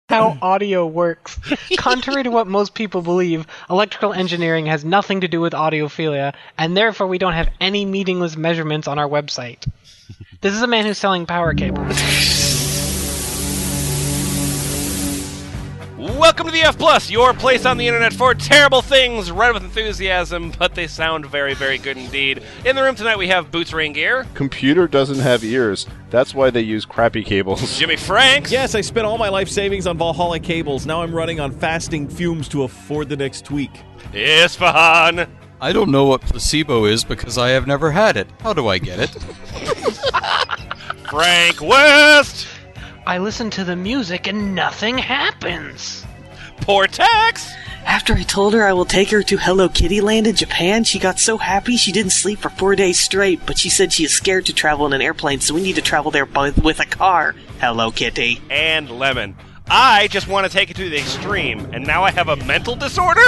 how audio works. Contrary to what most people believe, electrical engineering has nothing to do with audiophilia, and therefore we don't have any meaningless measurements on our website. This is a man who's selling power cables. Welcome to the F+, your place on the internet for terrible things read with enthusiasm, but they sound very, very good indeed. In the room tonight we have Boots Rain Gear. Computer doesn't have ears. That's why they use crappy cables. Jimmyfranks. Yes, I spent all my life savings on Valhalla cables. Now I'm running on fasting fumes to afford the next tweak. Isfahan. I don't know what placebo is because I have never had it. How do I get it? Frank West. I listen to the music and nothing happens. Portex. After I told her I will take her to Hello Kitty Land in Japan, she got so happy she didn't sleep for 4 days straight, but she said she is scared to travel in an airplane, so we need to travel there with a car. Hello Kitty. And Lemon. I just want to take it to the extreme, and now I have a mental disorder?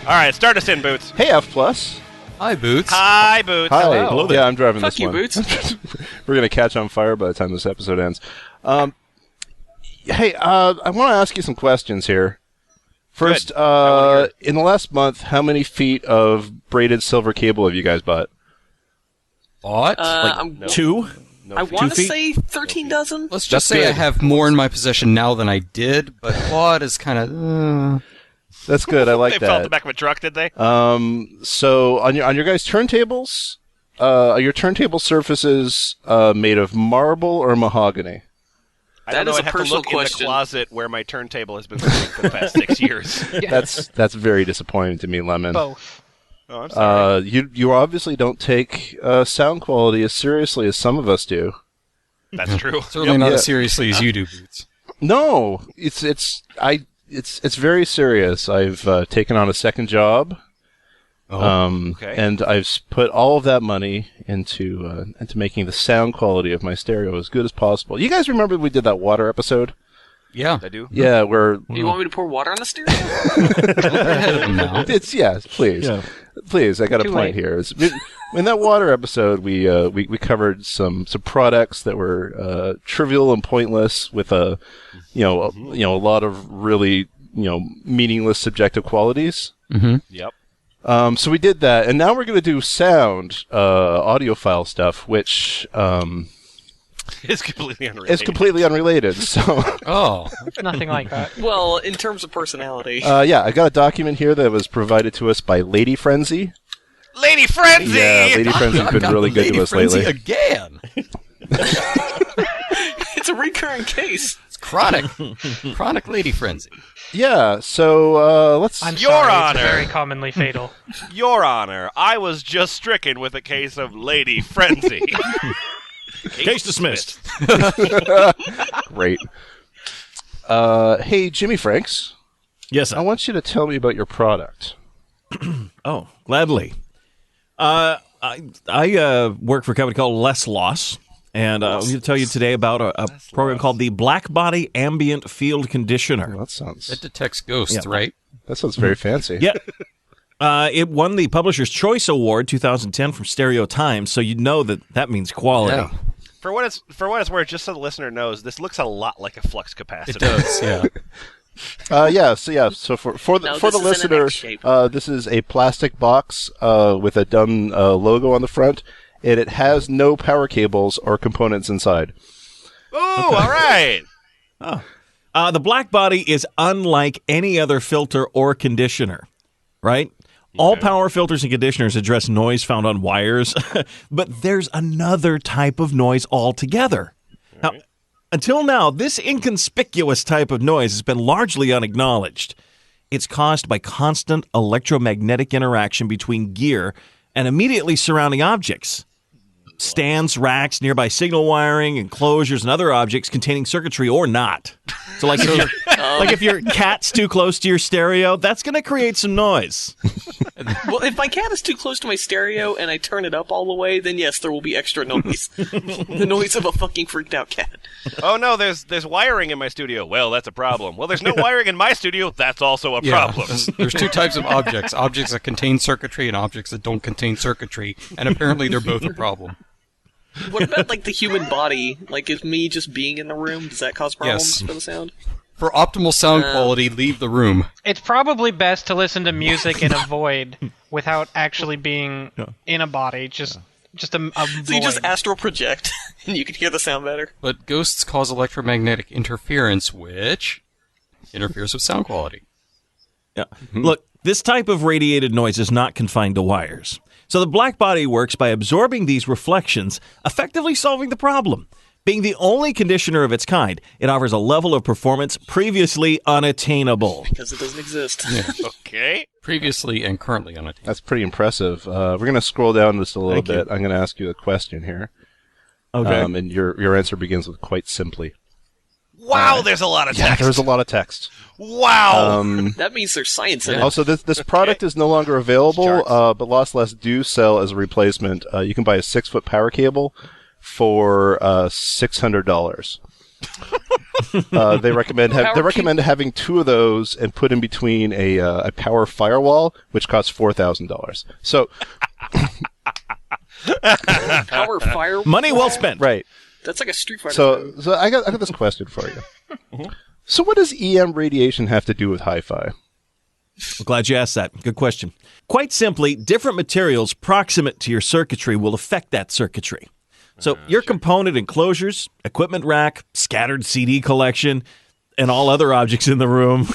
All right, start us in, Boots. Hey, F+. Hi, Boots. Hi, Boots. Hi. Hello. Yeah, I'm driving Fuck this you, one. Boots. We're going to catch on fire by the time this episode ends. Hey, I want to ask you some questions here. First, in the last month, how many feet of braided silver cable have you guys bought? What? Two? No I feet. want to 2 feet? say 13 dozen. Let's just That's say good. I have more in my possession now than I did, but what is kind of... That's good. I like They that. fell at the back of a truck, did they? So on your guys' turntables, are your turntable surfaces made of marble or mahogany? I don't That know. is I'd a have to personal look in the question. closet where my turntable has been sitting for the past 6 years. That's very disappointing to me, Lemon. Both. Oh, I'm sorry. You obviously don't take sound quality as seriously as some of us do. That's true. Certainly not Yeah. as seriously as you do, Boots. No, it's very serious. I've taken on a second job. Okay. And I've put all of that money into making the sound quality of my stereo as good as possible. You guys remember we did that water episode? Yeah. I do. Yeah, where Do you want me to pour water on the stereo? We're ahead of them now. it's please, Yeah. please. I got a Too point late. here. In that water episode, we covered some products that were trivial and pointless with a lot of really meaningless subjective qualities. Mm-hmm. Yep. So we did that, and now we're going to do sound audiophile stuff, which It's completely unrelated. is completely unrelated. So, Oh. Nothing like that. Well, in terms of personality. yeah, I got a document here that was provided to us by Lady Frenzy. Lady Frenzy! Yeah, Lady Frenzy's been really good to us lately. Again. It's a recurrent case. It's chronic. Chronic lady frenzy. Yeah, so let's. I'm Your sorry, Honor. it's very commonly fatal. Your Honor, I was just stricken with a case of Lady Frenzy. Case dismissed. Great. Hey, Jimmyfranks, Yes, I want you to tell me about your product. Oh, gladly. I work for a company called Less Loss, and I'm going to tell you today about a program called the Black Body Ambient Field Conditioner. Well, that It detects ghosts, Yeah. right? sounds very fancy. Yeah. It won the Publisher's Choice Award 2010 from Stereo Times, so you know that means quality. Yeah. For what it's worth, just so the listener knows, this looks a lot like a flux capacitor. It does, yeah. So for the No, for the this is in an listener, X shape. this is a plastic box with a dumb logo on the front, and it has no power cables or components inside. Ooh, all right. The Black Body is unlike any other filter or conditioner, right? All power filters and conditioners address noise found on wires, but there's another type of noise altogether. Now, until now, this inconspicuous type of noise has been largely unacknowledged. It's caused by constant electromagnetic interaction between gear and immediately surrounding objects. Stands, racks, nearby signal wiring, enclosures, and other objects containing circuitry or not. So, like if your cat's too close to your stereo, that's going to create some noise. Well, if my cat is too close to my stereo and I turn it up all the way, then yes, there will be extra noise. The noise of a fucking freaked out cat. Oh no, there's wiring in my studio. Well, that's a problem. Well, there's no wiring in my studio. That's also a problem. There's two types of objects. Objects that contain circuitry and objects that don't contain circuitry. And apparently they're both a problem. What about, like, the human body? Like, if me just being in the room, does that cause problems for the sound? For optimal sound quality, leave the room. It's probably best to listen to music in a void without actually being in a body. Just a void. So you just astral project, and you can hear the sound better. But ghosts cause electromagnetic interference, which interferes with sound quality. Yeah. Look, this type of radiated noise is not confined to wires. So the black body works by absorbing these reflections, effectively solving the problem. Being the only conditioner of its kind, it offers a level of performance previously unattainable. Because it doesn't exist. Okay. Previously and currently unattainable. That's pretty impressive. We're going to scroll down just a little bit. I'm going to ask you a question here. Okay. And your answer begins with quite simply. Wow, there's a lot of text. Yeah, there's a lot of text. Wow. That means there's science in it. Also, this product is no longer available, but Lost Less do sell as a replacement. You can buy a 6-foot power cable for $600. They recommend having 2 of those and put in between a power firewall, which costs $4,000. So, Power fire. Money well spent. right. That's like a Street Fighter. So I got this question for you. So, what does EM radiation have to do with hi-fi? I'm glad you asked that. Good question. Quite simply, different materials proximate to your circuitry will affect that circuitry. So your component enclosures, equipment rack, scattered CD collection, and all other objects in the room,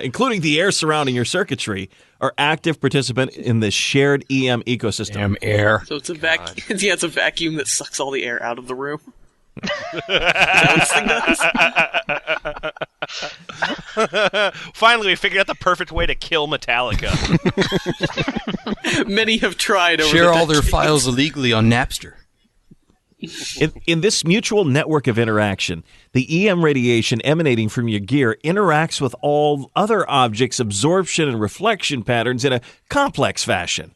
including the air surrounding your circuitry, are active participants in this shared EM ecosystem. Damn air. So it's a vacuum. Yeah, it's a vacuum that sucks all the air out of the room. Is that what this thing does? Finally, we figured out the perfect way to kill Metallica. Many have tried over Share the all their decades. files illegally on Napster. In this mutual network of interaction, the EM radiation emanating from your gear interacts with all other objects' absorption and reflection patterns in a complex fashion.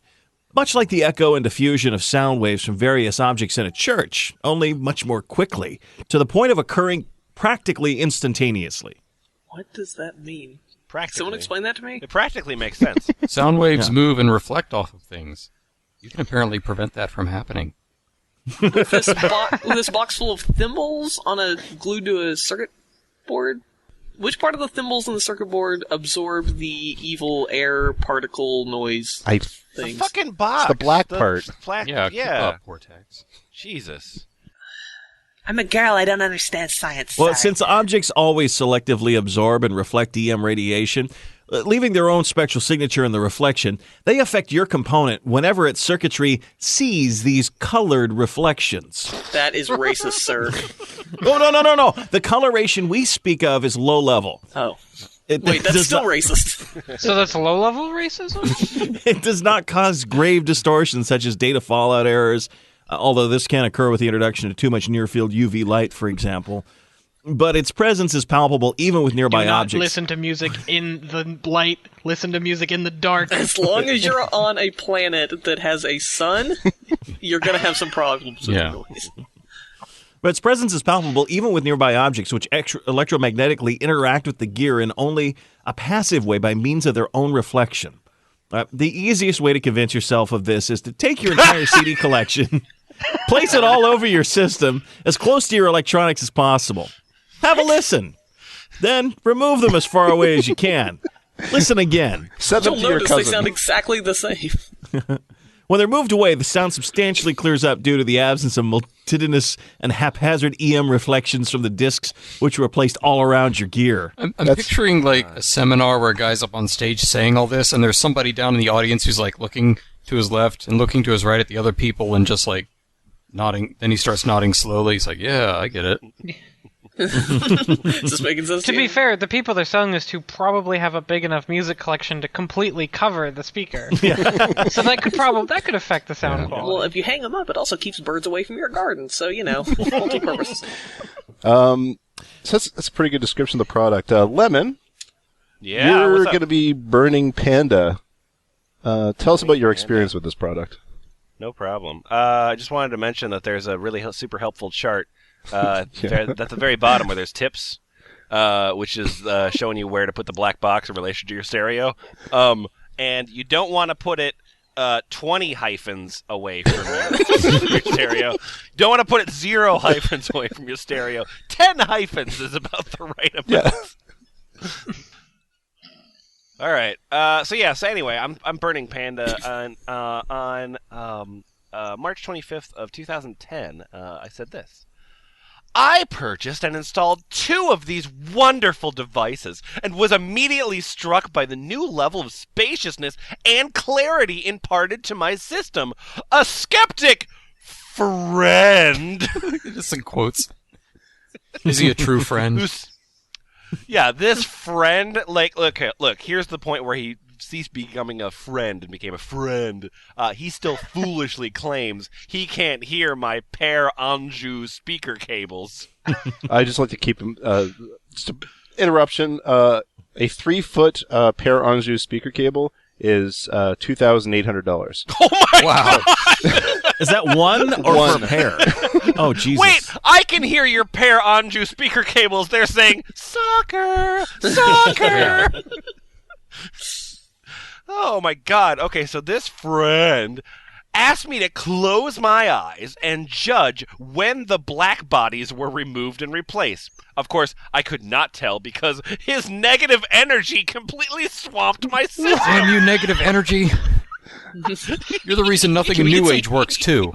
Much like the echo and diffusion of sound waves from various objects in a church, only much more quickly, to the point of occurring practically instantaneously. What does that mean? Practically. Someone explain that to me? It practically makes sense. Sound waves move and reflect off of things. You can apparently prevent that from happening. With this box full of thimbles glued to a circuit board? Which part of the thimbles in the circuit board absorb the evil air particle noise The things? fucking box. It's the black part. Yeah, keep up, Vortex. Jesus. I'm a girl, I don't understand science. Well, sorry. since objects always selectively absorb and reflect EM radiation, leaving their own spectral signature in the reflection, they affect your component whenever its circuitry sees these colored reflections. That is racist, sir. Oh, no. The coloration we speak of is low level. Oh. It Wait, that's does still not- racist. So that's low-level racism? It does not cause grave distortions such as data fallout errors, although this can occur with the introduction of too much near-field UV light, for example. But its presence is palpable even with nearby Do not objects. listen to music in the light. Listen to music in the dark. As long as you're on a planet that has a sun, you're going to have some problems with noise. But its presence is palpable even with nearby objects, which electromagnetically interact with the gear in only a passive way by means of their own reflection. The easiest way to convince yourself of this is to take your entire CD collection, place it all over your system, as close to your electronics as possible. Have a listen. Then remove them as far away as you can. Listen again. Send them You'll to your notice they cousin. sound exactly the same. When they're moved away, the sound substantially clears up due to the absence of multitudinous and haphazard EM reflections from the discs, which were placed all around your gear. I'm picturing like a seminar where a guy's up on stage saying all this, and there's somebody down in the audience who's like looking to his left and looking to his right at the other people and just like nodding. Then he starts nodding slowly. He's like, "Yeah, I get it." Is this making sense To to be you? fair, the people they're selling this to probably have a big enough music collection to completely cover the speaker. So that could affect the sound quality. Well, if you hang them up, it also keeps birds away from your garden. So, multi-purpose. So that's a pretty good description of the product. Lemon, Yeah. you're what's up? going to be burning Panda Tell us about your experience with this product. No problem. I just wanted to mention that there's a really super helpful chart at the very bottom where there's tips, which is showing you where to put the black box in relation to your stereo. And you don't want to put it 20 hyphens away from your stereo. You don't want to put it 0 hyphens away from your stereo. 10 hyphens is about the right amount. Yeah. All right. So anyway, I'm burning Panda on March 25th of 2010. I said this. I purchased and installed 2 of these wonderful devices and was immediately struck by the new level of spaciousness and clarity imparted to my system. A skeptic friend. Just in quotes. Is he a true friend? Yeah, this friend, look, here's the point where he ceased becoming a friend and became a friend. He still foolishly claims he can't hear my pair Anjou speaker cables. I just like to keep him, just an interruption, a 3-foot pair Anjou speaker cable is $2,800. Oh my Wow. God! Is that one or One. per pair? Oh, Jesus. Wait, I can hear your pair Anjou speaker cables. They're saying, soccer, soccer. Oh my God. Okay, so this friend asked me to close my eyes and judge when the black bodies were removed and replaced. Of course, I could not tell because his negative energy completely swamped my system. Damn you, negative energy. You're the reason nothing in New Age works, too.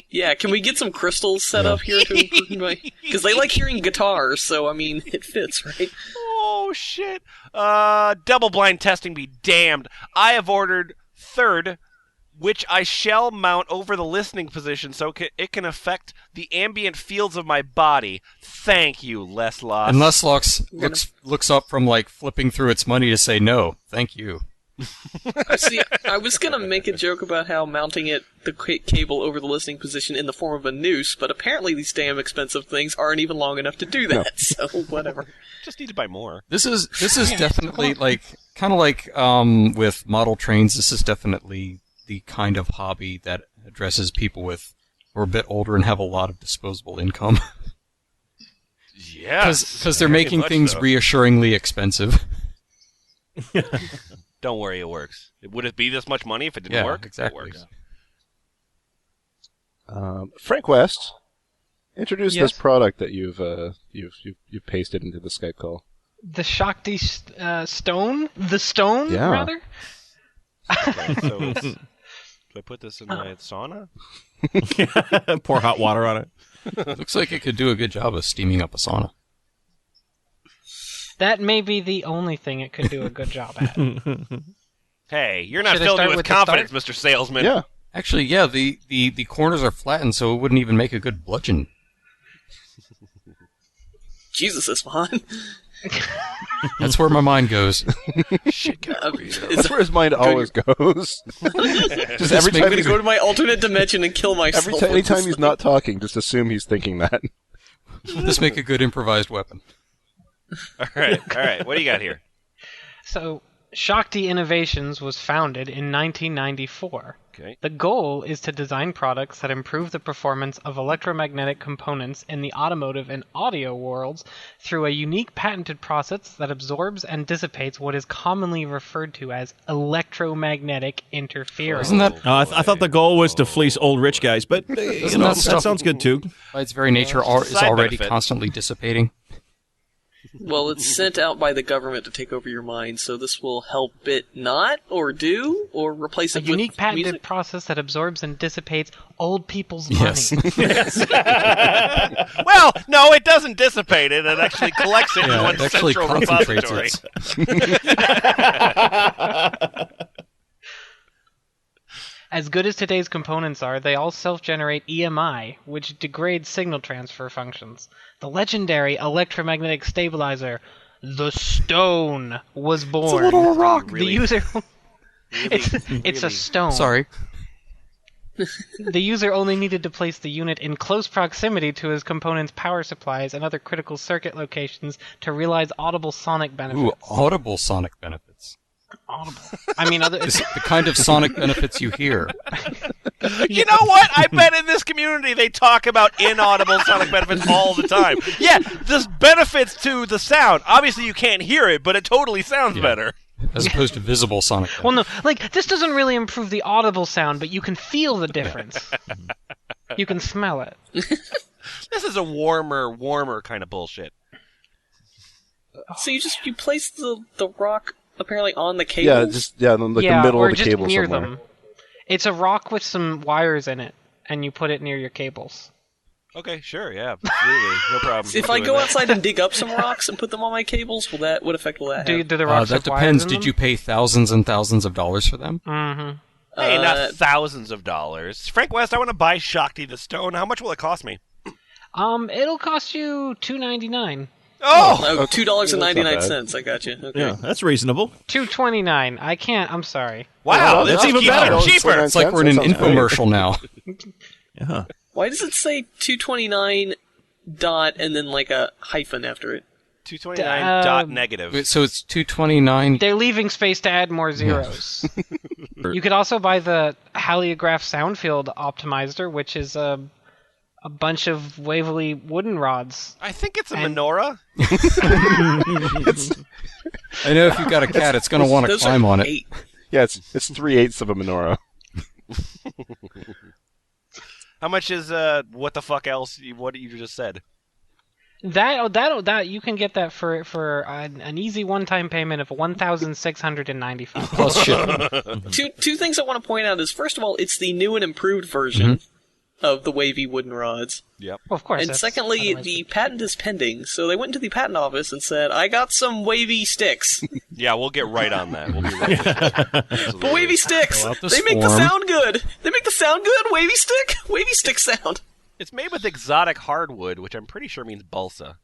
Yeah, can we get some crystals set up here? Because they like hearing guitars, so, I mean, it fits, right? Oh, shit. Double-blind testing be damned. I have ordered 3rd, which I shall mount over the listening position so it can affect the ambient fields of my body. Thank you, Leslox. And Leslox looks up from, flipping through its money to say no. Thank you. See, I was going to make a joke about how mounting the cable over the listening position in the form of a noose, but apparently these damn expensive things aren't even long enough to do that, so whatever. Just need to buy more. This is definitely, kind of like with model trains, this is definitely the kind of hobby that addresses people who are a bit older and have a lot of disposable income. Yeah. Because they're making things reassuringly expensive. Don't worry, it works. Would it be this much money if it didn't work? Exactly. It Frank West, introduce Yes? this product that you've pasted into the Skype call. The Shakti stone? The stone, Yeah. rather? Okay, so do I put this in my sauna? Pour hot water on it. Looks like it could do a good job of steaming up a sauna. That may be the only thing it could do a good job at. Hey, you're not Should I filling start me with with the confidence, Mr. Salesman. Yeah. Actually, yeah, the corners are flattened, so it wouldn't even make a good bludgeon. Jesus, is fun. That's where my mind goes. Shit, That's where his mind always goes. Just every I'm time going to go to my alternate dimension and kill myself. anytime he's not talking, just assume he's thinking that. This make a good improvised weapon. All right. What do you got here? So, Shakti Innovations was founded in 1994. Okay. The goal is to design products that improve the performance of electromagnetic components in the automotive and audio worlds through a unique patented process that absorbs and dissipates what is commonly referred to as electromagnetic interference. Isn't that I thought the goal was to fleece old rich guys, but that stuff- sounds good too. by its very nature is side already benefit. constantly dissipating? Well, it's sent out by the government to take over your mind, so this will help it not, or do, or replace A it unique with patented music. process that absorbs and dissipates old people's money. Yes. Well, no, it doesn't dissipate it. It actually collects it in Yeah, one it actually central concentrates repository. it. As good as today's components are, they all self-generate EMI, which degrades signal transfer functions. The legendary electromagnetic stabilizer, the Stone, was born. It's a little rock. The user... It's a stone. Sorry. The user only needed to place the unit in close proximity to his component's power supplies and other critical circuit locations to realize audible sonic benefits. Ooh, audible sonic benefits. Audible. I mean, It's the kind of sonic benefits you hear. You know what? I bet in this community they talk about inaudible sonic benefits all the time. Yeah, there's benefits to the sound. Obviously, you can't hear it, but it totally sounds better. As opposed to visible sonic benefits. well, no, like this doesn't really improve the audible sound, but you can feel the difference. You can smell it. This is a warmer kind of bullshit. So you place the rock apparently on the cable. Yeah, in like the middle or of the just cable near somewhere. them. It's a rock with some wires in it, and you put it near your cables. Okay, sure, yeah, absolutely, no problem. If I go outside and dig up some rocks and put them on my cables, what effect will that have? Do the rocks That have wires depends. in Did them? you pay thousands and thousands of dollars for them? Mm-hmm. Hey, not thousands of dollars. Frank West, I want to buy Shakti the Stone. How much will it cost me? It'll cost you $2.99. Oh! $2.99. I got you. Okay. Yeah, that's reasonable. $2.29. I can't. I'm sorry. Wow, that's that's even even better. cheaper. It's like we're in an That sounds great. infomercial now. Yeah. Why does it say 229 dot and then like a hyphen after it? 229 dot negative. Wait, so it's 229. They're leaving space to add more zeros. You could also buy the Heliograph sound field optimizer, which is a bunch of Waverly wooden rods. I think it's a menorah. I know if you've got a cat, it's going to want to Those climb are on it. 8. Yeah, it's 3/8 of a menorah. How much is what the fuck else? What you just said? That you can get that for an easy one-time payment of $1,695. Plus shipping. Two things I want to point out is, first of all, it's the new and improved version of the wavy wooden rods. Yep. Well, of course. And that's- secondly, otherwise- the patent is pending, so they went into the patent office and said, I got some wavy sticks. Yeah, we'll get right on that. We'll be right. But wavy sticks! Fill out the They make the form. sound good! They make the sound good! Wavy stick! Wavy stick sound! It's made with exotic hardwood, which I'm pretty sure means balsa.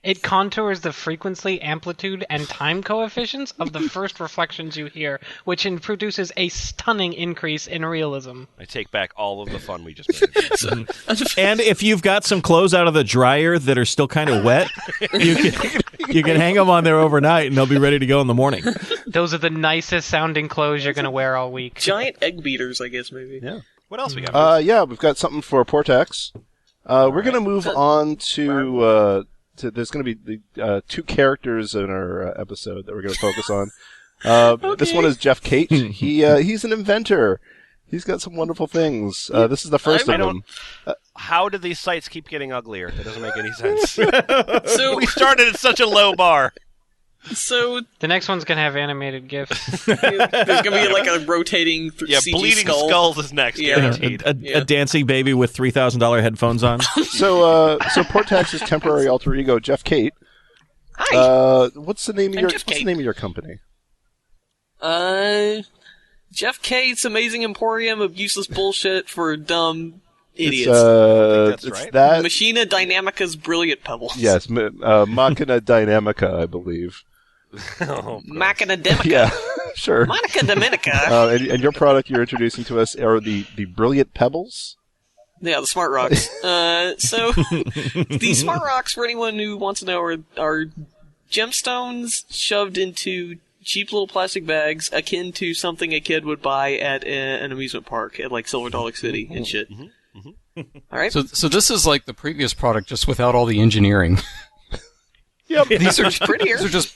It contours the frequency, amplitude, and time coefficients of the first reflections you hear, which produces a stunning increase in realism. I take back all of the fun we just made. And if you've got some clothes out of the dryer that are still kind of wet, you can hang them on there overnight, and they'll be ready to go in the morning. Those are the nicest sounding clothes you're going to wear all week. Giant egg beaters, I guess, maybe. Yeah. What else we got? Yeah, we've got something for Portex. We're going to move on to there's going to be the two characters in our episode that we're going to focus on. This one is Jeff Cate. He's an inventor. He's got some wonderful things. This is the first of them. How do these sites keep getting uglier? That doesn't make any sense. So, We started at such a low bar. so The next one's going to have animated GIFs. there's gonna be like a rotating Yeah, CG bleeding skull. skulls is next. Yeah. Guaranteed. A dancing baby with $3,000 headphones on. So Portex's temporary alter ego, Jeff Cate. Hi! What's the name of I'm Jeff Cate. your company? Jeff Cate's Amazing Emporium of Useless Bullshit for Dumb Idiots. that's It's right. that. Machina Dynamica's Brilliant Pebbles. Yes, Machina Dynamica, I believe. Machina Demica. Yeah, sure. Monica Dominica. And your product you're introducing to us are the Brilliant Pebbles? Yeah, the Smart Rocks. So, the Smart Rocks, for anyone who wants to know, are gemstones shoved into cheap little plastic bags akin to something a kid would buy at an amusement park at, like, Silver Dollar City and shit. Alright? So this is like the previous product, just without all the engineering. Yep. These are prettier. These are just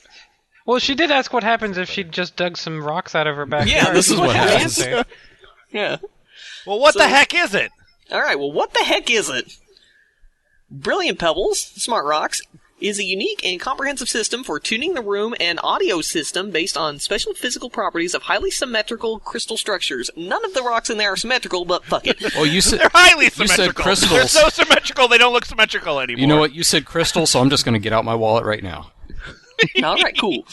Well, she did ask what happens if she just dug some rocks out of her backyard. Yeah, this is what happens. Yeah. Well, what So- the heck is it? Alright, well, what the heck is it? Brilliant Pebbles, Smart Rocks, is a unique and comprehensive system for tuning the room and audio system based on special physical properties of highly symmetrical crystal structures. None of the rocks in there are symmetrical, but fuck it. Oh, you said They're highly you said symmetrical. crystals. They're so symmetrical they don't look symmetrical anymore. You know what? You said crystal, so I'm just going to get out my wallet right now. Alright, cool.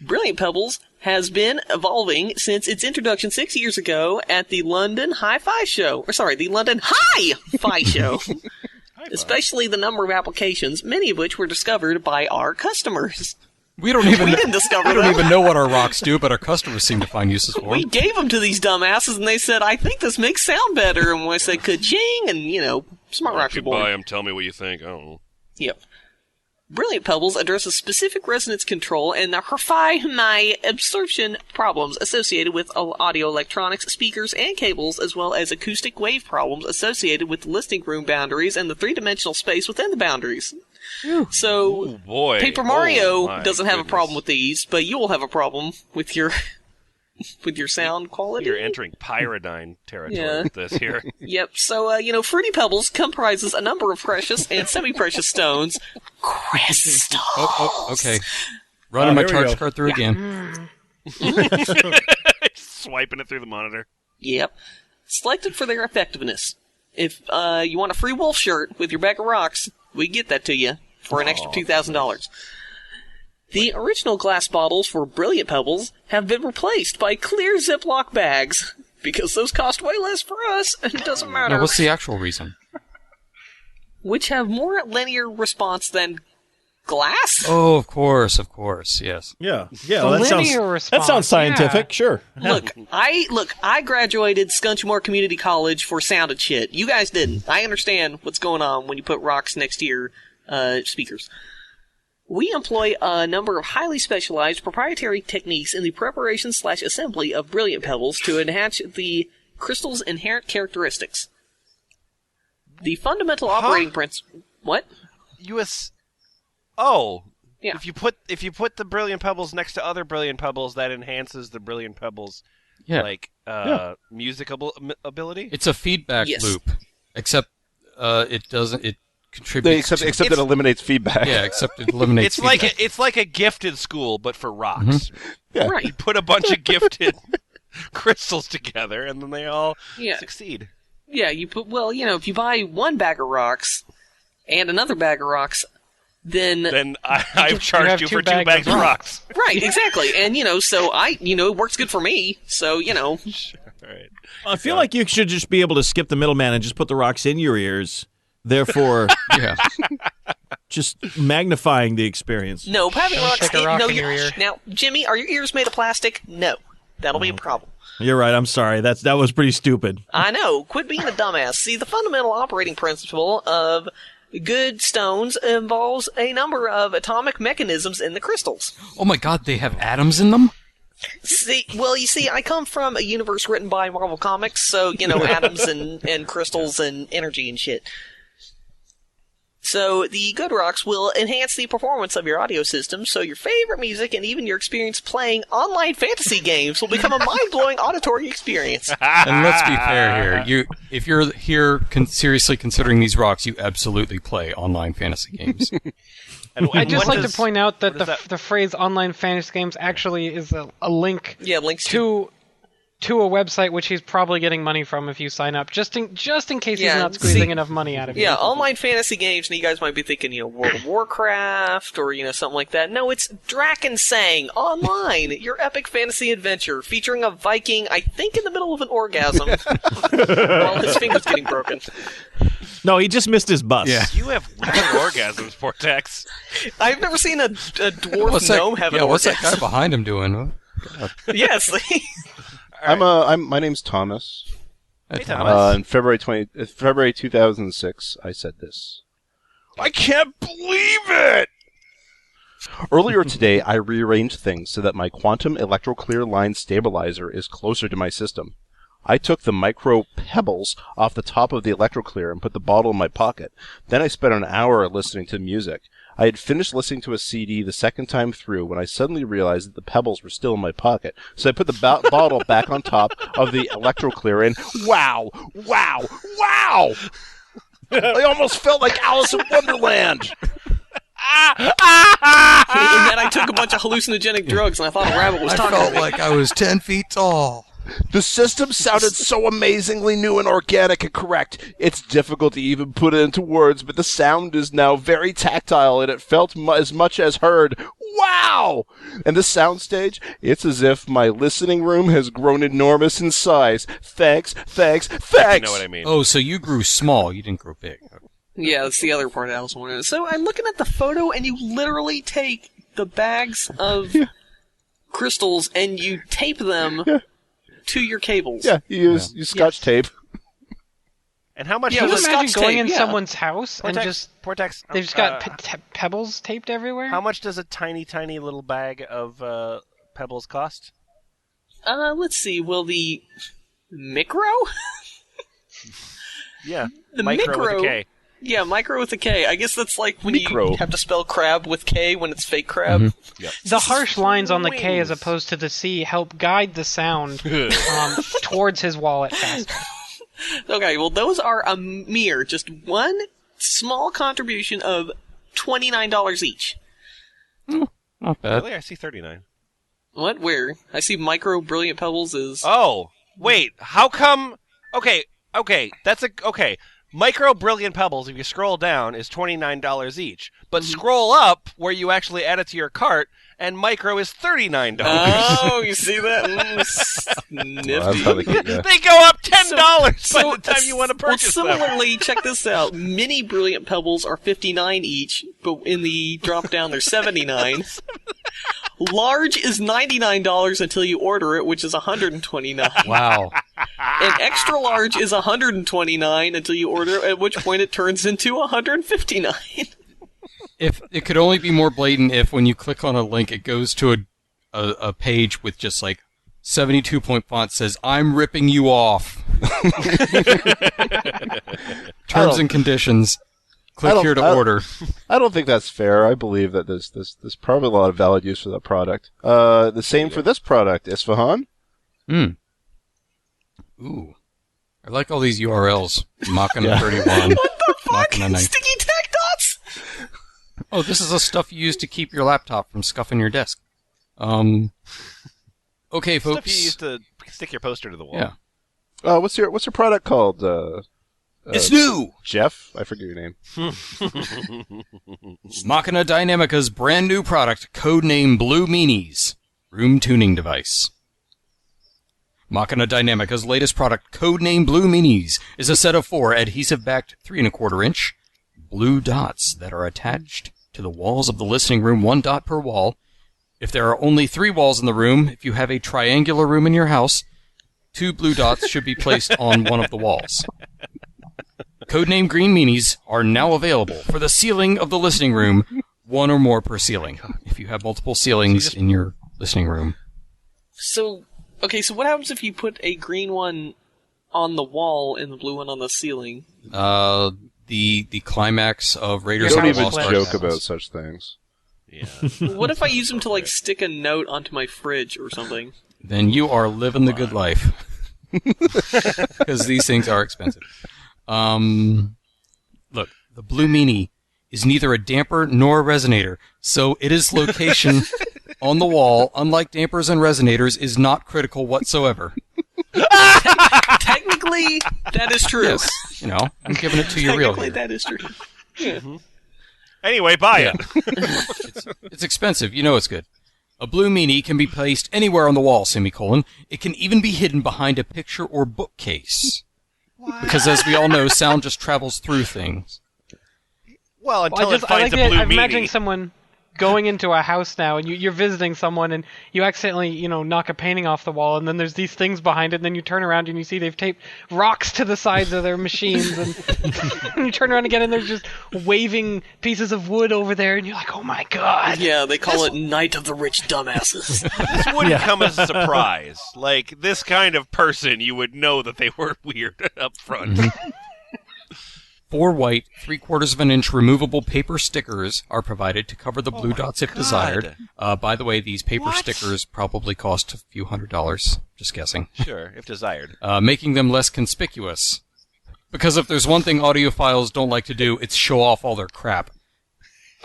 Brilliant Pebbles has been evolving since its introduction 6 years ago at the London Hi-Fi Show. Or sorry, the London Hi-Fi Show. Especially the number of applications, many of which were discovered by our customers. We don't even We didn't discover we don't them. even know what our rocks do, but our customers seem to find uses for We them. gave them to these dumbasses, and they said, I think this makes sound better. And we said, ka-ching, and, Smart Rocks were born. them. Tell me what you think. Oh. Yep. Brilliant Pebbles addresses specific resonance control and the my absorption problems associated with audio electronics, speakers, and cables, as well as acoustic wave problems associated with listening room boundaries and the three-dimensional space within the boundaries. So, Oh, boy. Paper Mario my doesn't have a goodness. problem with these, but you will have a problem with your with your sound quality. You're entering pyridine territory Yeah. with this here. Yep, so, Fruity Pebbles comprises a number of precious and semi-precious stones. Crystals! Oh, okay. Running my here we charge go. card through again. Swiping it through the monitor. Yep. Selected for their effectiveness. If you want a free wolf shirt with your bag of rocks, we can get that to you for an extra $2,000. The original glass bottles for Brilliant Pebbles have been replaced by clear Ziploc bags, because those cost way less for us, and it doesn't matter. Now, what's the actual reason? Which have more linear response than glass? Oh, of course, yes. Yeah. The Well, that linear response, sounds scientific. yeah. Sure. Look, I graduated Scunchmore Community College for sound and shit. You guys didn't. I understand what's going on when you put rocks next to your speakers. We employ a number of highly specialized proprietary techniques in the preparation/assembly of Brilliant Pebbles to enhance the crystal's inherent characteristics. The fundamental operating principle. What? Oh. Yeah. If you put the Brilliant Pebbles next to other Brilliant Pebbles, that enhances the Brilliant Pebbles music ability. It's a feedback Yes. loop, except it doesn't. It contributes. Except it eliminates feedback. Yeah, except it eliminates. It's like a gifted school, but for rocks. Yeah. Right. You put a bunch of gifted crystals together, and then they all succeed. Yeah, if you buy one bag of rocks and another bag of rocks, then I've charged have you two for 2 bags bags of of rocks. right, exactly. And so it works good for me. So, All right. I feel like you should just be able to skip the middleman and just put the rocks in your ears. Therefore, Yeah. just magnifying the experience. no, having rocks stick a rock in you're- your ear. Now, Jimmy, are your ears made of plastic? No. That'll be a problem. You're right. I'm sorry. That was pretty stupid. I know. Quit being a dumbass. See, the fundamental operating principle of good stones involves a number of atomic mechanisms in the crystals. Oh my God, they have atoms in them. You see, I come from a universe written by Marvel Comics, so, atoms and crystals and energy and shit. So, the good rocks will enhance the performance of your audio system, so your favorite music and even your experience playing online fantasy games will become a mind-blowing auditory experience. And let's be fair here. If you're here seriously considering these rocks, you absolutely play online fantasy games. I'd just like to point out that what does the phrase online fantasy games actually is a link Yeah, links to... to a website which he's probably getting money from if you sign up, just in case Yeah, he's not squeezing see- enough money out of you. Yeah, online fantasy games, and you guys might be thinking, World of Warcraft, or, something like that. No, it's Drakensang Online, your epic fantasy adventure, featuring a Viking, I think in the middle of an orgasm, while his finger's getting broken. No, he just missed his bus. Yeah. You have real orgasms, Vortex. I've never seen a dwarf What's gnome have an what's that orgasm. guy behind him doing? Yes. My name's Thomas. Hey, Thomas. In February 2006, I said this. I can't believe it! Earlier today, I rearranged things so that my quantum electroclear line stabilizer is closer to my system. I took the micro pebbles off the top of the electroclear and put the bottle in my pocket. Then I spent an hour listening to music. I had finished listening to a CD the second time through when I suddenly realized that the pebbles were still in my pocket. So I put the bottle back on top of the electroclear and wow! I almost felt like Alice in Wonderland! And then I took a bunch of hallucinogenic drugs, and I thought a rabbit was talking to me. like I was 10 feet tall. The system sounded so amazingly new and organic and correct. It's difficult to even put it into words, but the sound is now very tactile and it felt as much as heard. Wow! And the soundstage, it's as if my listening room has grown enormous in size. Thanks. You know what I mean. Oh, so you grew small. You didn't grow big. Yeah, that's the other part I was wondering. So I'm looking at the photo, and you literally take the bags of crystals and you tape them to your cables. Yeah, you use scotch tape. And how much Yeah, Can you does with imagine Scotch going tape, in yeah. someone's house and just Portex? they've just got pebbles taped everywhere? How much does a tiny little bag of pebbles cost? Let's see. Will the micro? Yeah, The micro with a K. Yeah, micro with a K. I guess that's like when Micro. you have to spell crab with K when it's fake crab. The harsh lines on the K as Wings. opposed to the C help guide the sound towards his wallet faster. Okay, well, those are a mere, just one small contribution of $29 each. Not bad. Really, I see 39. What? Where? I see micro brilliant pebbles is... Oh, wait. How come? Okay. That's okay. Micro brilliant pebbles, if you scroll down, is $29 each. But scroll up where you actually add it to your cart, and micro is $39. Oh, you see that? Well, Nifty. that's how they get you. They go up $10 by the time you want to Well, purchase them. similarly, check this out. Mini brilliant pebbles are $59 each, but in the drop down they're $79. Large is $99 until you order it, which is $129. Wow. And extra large is $129 until you order it, at which point it turns into $159. If it could only be more blatant if when you click on a link, it goes to a page with just like 72-point font says, "I'm ripping you off." Terms and conditions. Click here to order. I don't think that's fair. I believe that there's probably a lot of valid use for that product. The same for this product, Isfahan. Ooh. I like all these URLs. Machina 31. What the fuck? Machina 9. Sticky tack dots? Oh, this is the stuff you use to keep your laptop from scuffing your desk. Okay, folks. Stuff you used to stick your poster to the wall. Yeah. What's your product called? It's new! Jeff? I forget your name. Machina Dynamica's brand new product, codenamed Blue Meanies. Room tuning device. Machina Dynamica's latest product, codenamed Blue Meanies, is a set of 4 adhesive-backed 3¼ inch blue dots that are attached to the walls of the listening room, 1 dot per wall. If there are only 3 walls in the room, if you have a triangular room in your house, 2 blue dots should be placed on one of the walls. Codename Green Meanies are now available for the ceiling of the listening room, 1 or more per ceiling, if you have multiple ceilings in your listening room. So what happens if you put a green one on the wall and the blue one on the ceiling? The climax of Raiders Don't of the even Lost Ark joke happens. about such things. Yeah. What if I use them to, like, stick a note onto my fridge or something? Then you are living the good life. Because these things are expensive. Look, the Blue Meanie is neither a damper nor a resonator, so its location on the wall, unlike dampers and resonators, is not critical whatsoever. Technically, that is true. Yes, you know, I'm giving it to you real Technically, here. that is true. Yeah. Anyway, buy it. It's expensive, you know it's good. A Blue Meanie can be placed anywhere on the wall, semicolon. It can even be hidden behind a picture or bookcase. Because as we all know, sound just travels through things. Well, until it I finds like a blue I'm imagining meanie. someone going into a house now, and you're visiting someone, and you accidentally, knock a painting off the wall, and then there's these things behind it, and then you turn around and you see they've taped rocks to the sides of their machines, and you turn around again, and there's just waving pieces of wood over there, and you're like, oh my god. Yeah, they call it Night of the Rich Dumbasses. This wouldn't come as a surprise. Like, this kind of person, you would know that they were weird up front. 4 white, 3/4 inch removable paper stickers are provided to cover the blue dots if desired. By the way, these paper stickers probably cost a few $100s. Just guessing. Sure, if desired. Making them less conspicuous. Because if there's one thing audiophiles don't like to do, it's show off all their crap.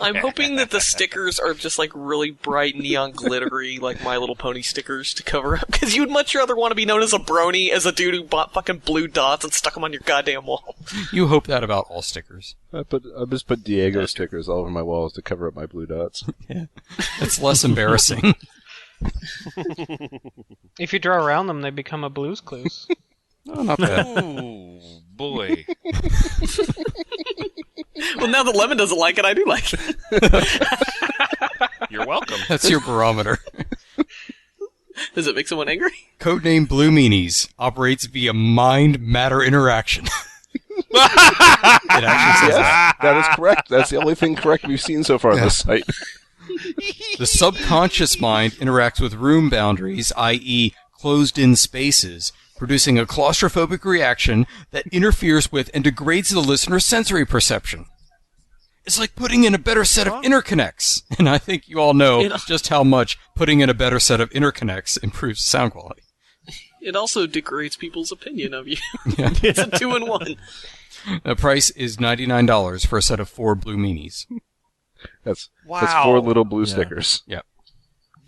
I'm hoping that the stickers are just like really bright, neon, glittery, like My Little Pony stickers to cover up. Because you'd much rather want to be known as a brony as a dude who bought fucking blue dots and stuck them on your goddamn wall. You hope that about all stickers. I just put Diego stickers all over my walls to cover up my blue dots. It's less embarrassing. If you draw around them, they become a Blue's Clues. Oh, not bad. Ooh, boy. Well, now that Lemon doesn't like it, I do like it. You're welcome. That's your barometer. Does it make someone angry? Codename Blue Meanies operates via mind-matter interaction. It actually says that. Yes, that is correct. That's the only thing correct we've seen so far on this site. The subconscious mind interacts with room boundaries, i.e., closed-in spaces, producing a claustrophobic reaction that interferes with and degrades the listener's sensory perception. It's like putting in a better set of interconnects, and I think you all know just how much putting in a better set of interconnects improves sound quality. It also degrades people's opinion of you. It's a 2-in-1. The price is $99 for a set of 4 blue meanies. That's 4 Wow. little blue stickers. Yep.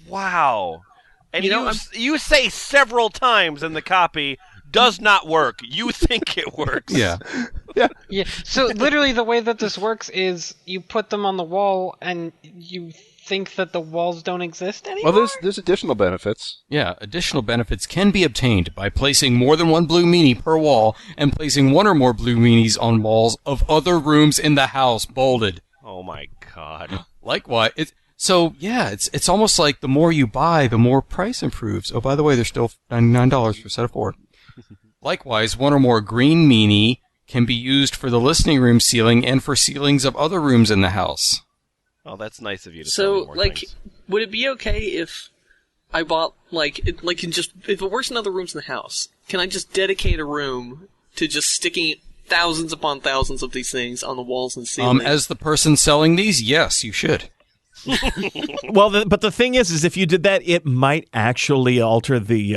Wow. And You know, you say several times in the copy, does not work. You think it works. Yeah. Yeah. So literally, the way that this works is you put them on the wall, and you think that the walls don't exist anymore. Well, there's additional benefits. Yeah, additional benefits can be obtained by placing more than 1 blue meanie per wall and placing 1 or more blue meanies on walls of other rooms in the house, bolded. Oh my god. Likewise, it's almost like the more you buy, the more price improves. Oh, by the way, they're still $99 for a set of 4. Likewise, 1 or more green meanie can be used for the listening room ceiling and for ceilings of other rooms in the house. Oh, that's nice of you to tell So, me more like, things. would it be okay if I bought, if it works in other rooms in the house, can I just dedicate a room to just sticking thousands upon thousands of these things on the walls and ceilings? As the person selling these, yes, you should. Well, but the thing is if you did that, it might actually alter the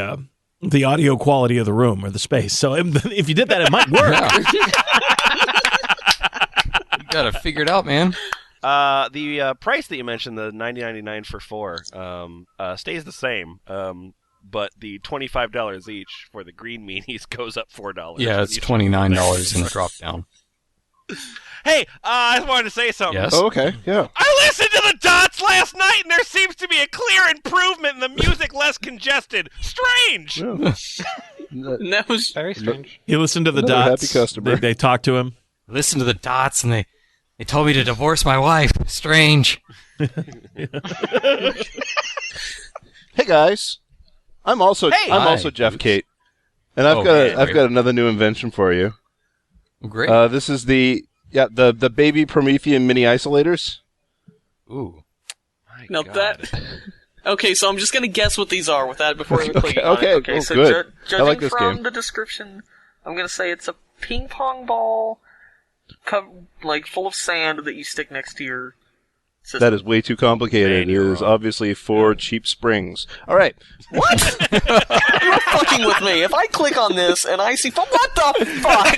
audio quality of the room or the space. So if you did that, it might work. You gotta figure it out, man. The price that you mentioned, the $90.99 for 4, stays the same. But the $25 each for the green meanies goes up $4. Yeah, it's $29 in drop down. Hey, I wanted to say something. Yes. Oh, okay, yeah. I listened to the Dots last night, and there seems to be a clear improvement in the music, less congested. Strange. And that was Very strange. You listen to the Another Dots. happy customer. They talk to him. Listen to the Dots, and they told me to divorce my wife. Strange. Hey guys, I'm also Hi. Jeff Kate, and I've got another new invention for you. Great. This is the baby Promethean mini isolators. Ooh. now that. Okay, so I'm just gonna guess what these are before we click on okay, it. Okay, oh, so good. judging I like this from game. the description, I'm gonna say it's a ping pong ball, full of sand that you stick next to your system. That is way too complicated. It is obviously 4 cheap springs. All right. What? You're fucking with me. If I click on this and I see... What the fuck?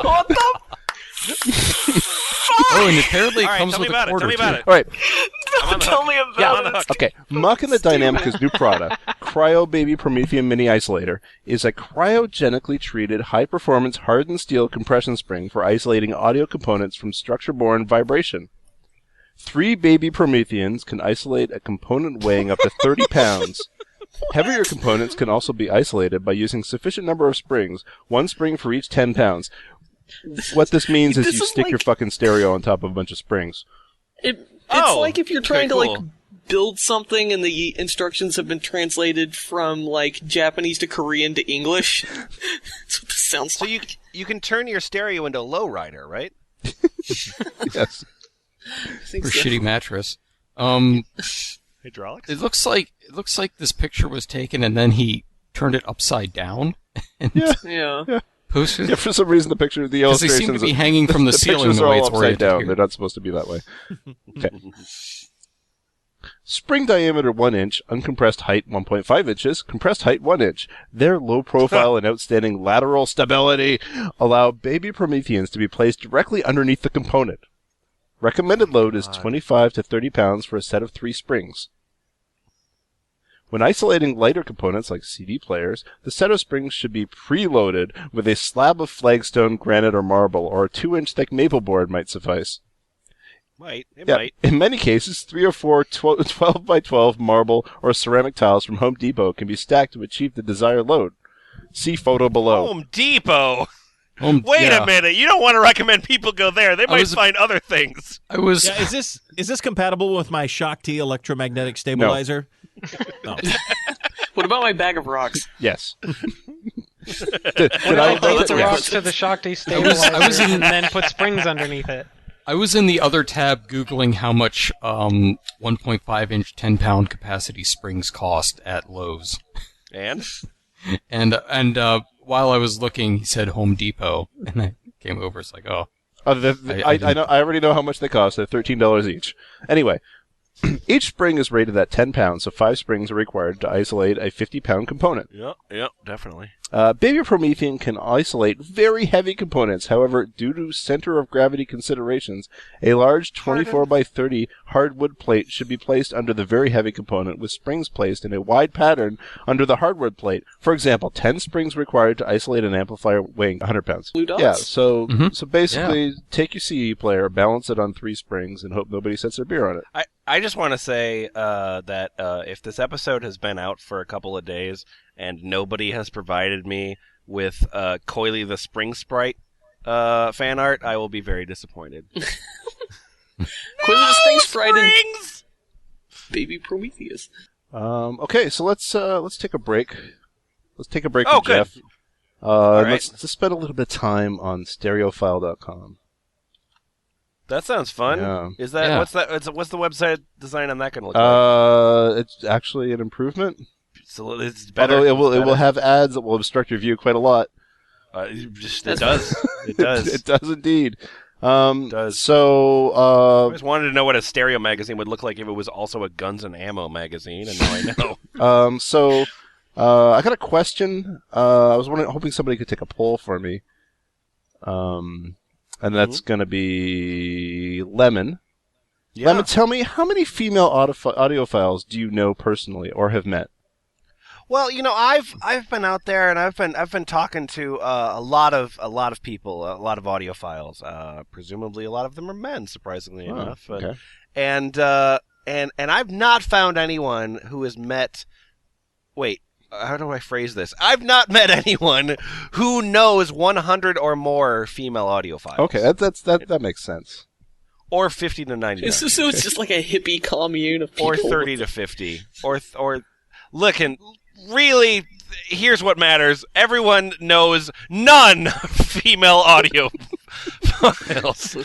What the... Oh, and apparently it All right, comes tell with me a about it. quarter, Tell me too. about it. All right. Tell me about it. Okay. Machina Dynamica's new product, Cryo Baby Promethean Mini Isolator, is a cryogenically treated, high-performance hardened steel compression spring for isolating audio components from structure-borne vibration. 3 baby Prometheans can isolate a component weighing up to 30 pounds. Heavier components can also be isolated by using sufficient number of springs, 1 spring for each 10 pounds. What this means is This you is stick your fucking stereo on top of a bunch of springs. It's Oh, like if you're trying okay, to, cool. build something and the instructions have been translated from, Japanese to Korean to English. That's what this sounds So like. you can turn your stereo into a lowrider, right? Yes. I think For so. shitty mattress. Hydraulics? It looks like this picture was taken and then he turned it upside down and Yeah. posted Yeah, it. for some reason the picture of the Because they illustrations seem to be hanging from the ceiling pictures the are way all it's upside oriented down. here. They're not supposed to be that way. Okay. Spring diameter 1 inch, uncompressed height 1.5 inches, compressed height 1 inch. Their low profile and outstanding lateral stability allow baby Prometheans to be placed directly underneath the component. Recommended load is 25 to 30 pounds for a set of 3 springs. When isolating lighter components like CD players, the set of springs should be preloaded with a slab of flagstone, granite, or marble, or a 2-inch thick maple board might suffice. Might. It Yeah, might. in many cases, 3 or 4 12 by 12 marble or ceramic tiles from Home Depot can be stacked to achieve the desired load. See photo below. Home Depot. Oh, Wait yeah. a minute. You don't want to recommend people go there. They might was- find other things. I was. Yeah, is this compatible with my Shock T electromagnetic stabilizer? No. What about my bag of rocks? Yes. Did I Tape the yeah. rocks to the Shakti stabilizer and then put springs underneath it. I was in the other tab Googling how much 1.5-inch 10-pound capacity springs cost at Lowe's. And While I was looking, he said Home Depot, and I came over. It's like, oh. I know. I already know how much they cost. They're $13 each. Anyway, each spring is rated at 10 pounds, so 5 springs are required to isolate a 50-pound component. Yep, definitely. Baby Promethean can isolate very heavy components. However, due to center of gravity considerations, a large 24 by 30 hardwood plate should be placed under the very heavy component, with springs placed in a wide pattern under the hardwood plate. For example, 10 springs required to isolate an amplifier weighing 100 pounds. Blue dots? Yeah, so basically, take your CE player, balance it on 3 springs, and hope nobody sets their beer on it. I just want to say that if this episode has been out for a couple of days and nobody has provided me with Coily the Spring Sprite fan art, I will be very disappointed. Coily the Spring Sprite and Baby Prometheus. Okay, so let's take a break. Let's take a break Oh, with good. Jeff. right. Let's spend a little bit of time on stereophile.com. That sounds fun. Yeah. Is that Yeah. what's the website design on that going to look like? It's actually an improvement. So it's better. Although it will have ads that will obstruct your view quite a lot. It does. It does. It does indeed. Does. So I always wanted to know what a stereo magazine would look like if it was also a guns and ammo magazine, and now I know. I got a question. I was hoping somebody could take a poll for me. And that's going to be Lemon. Yeah. Lemon, tell me, how many female audiophiles do you know personally or have met? Well, I've been out there and I've been talking to a lot of people, a lot of audiophiles. Presumably, a lot of them are men, surprisingly enough. Okay. And I've not found anyone who has met. Wait, how do I phrase this? I've not met anyone who knows 100 or more female audiophiles. Okay, that makes sense. Or 50 to 99. So it's just like a hippie commune of people. Or 30 to 50. Or look, and really, here's what matters. Everyone knows none female audio files.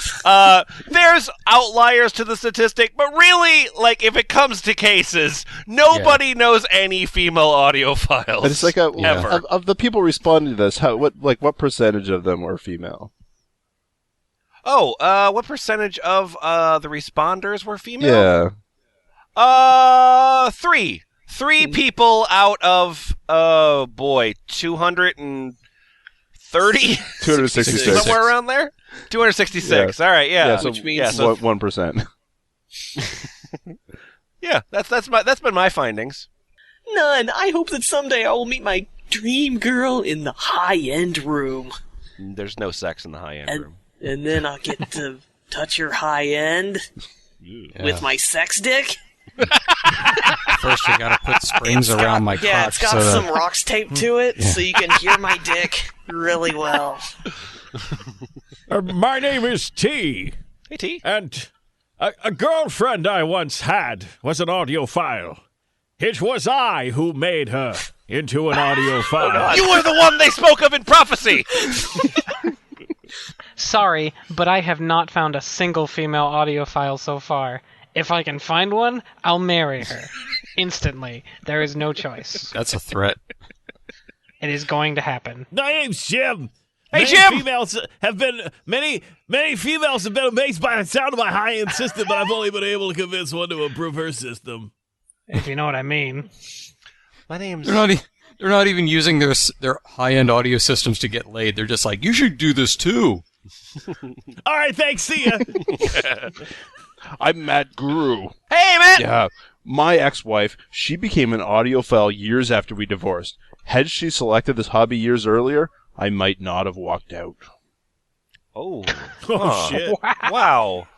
There's outliers to the statistic, but really, like, if it comes to cases, nobody knows any female audio files. And it's like ever. Of the people responding to this, what percentage of them were female? Oh, what percentage of the responders were female? Yeah. 3. 3 people out of 230? 266. Somewhere around there? 266. Yeah. All right, yeah. So Which means- 1%. Yeah, that's been my findings. None. I hope that someday I will meet my dream girl in the high-end room. There's no sex in the high-end room. And then I'll get to touch her high-end with my sex dick. First, you gotta put springs around my Yeah, crotch. it's got so that- some rocks taped to it, so you can hear my dick really well. My name is T, Hey, T. and a girlfriend I once had was an audiophile. It was I who made her into an audiophile. You were the one they spoke of in prophecy! Sorry, but I have not found a single female audiophile so far. If I can find one, I'll marry her. Instantly. There is no choice. That's a threat. It is going to happen. My name's Jim. Hey, Many Jim! Females have been many females have been amazed by the sound of my high-end system, but I've only been able to convince one to improve her system. If you know what I mean. My name's... They're not even using their high-end audio systems to get laid. They're just like, you should do this too. All right, thanks. See ya. I'm Matt Guru. Hey, man! Yeah. My ex-wife, she became an audiophile years after we divorced. Had she selected this hobby years earlier, I might not have walked out. Oh. Oh shit. Wow.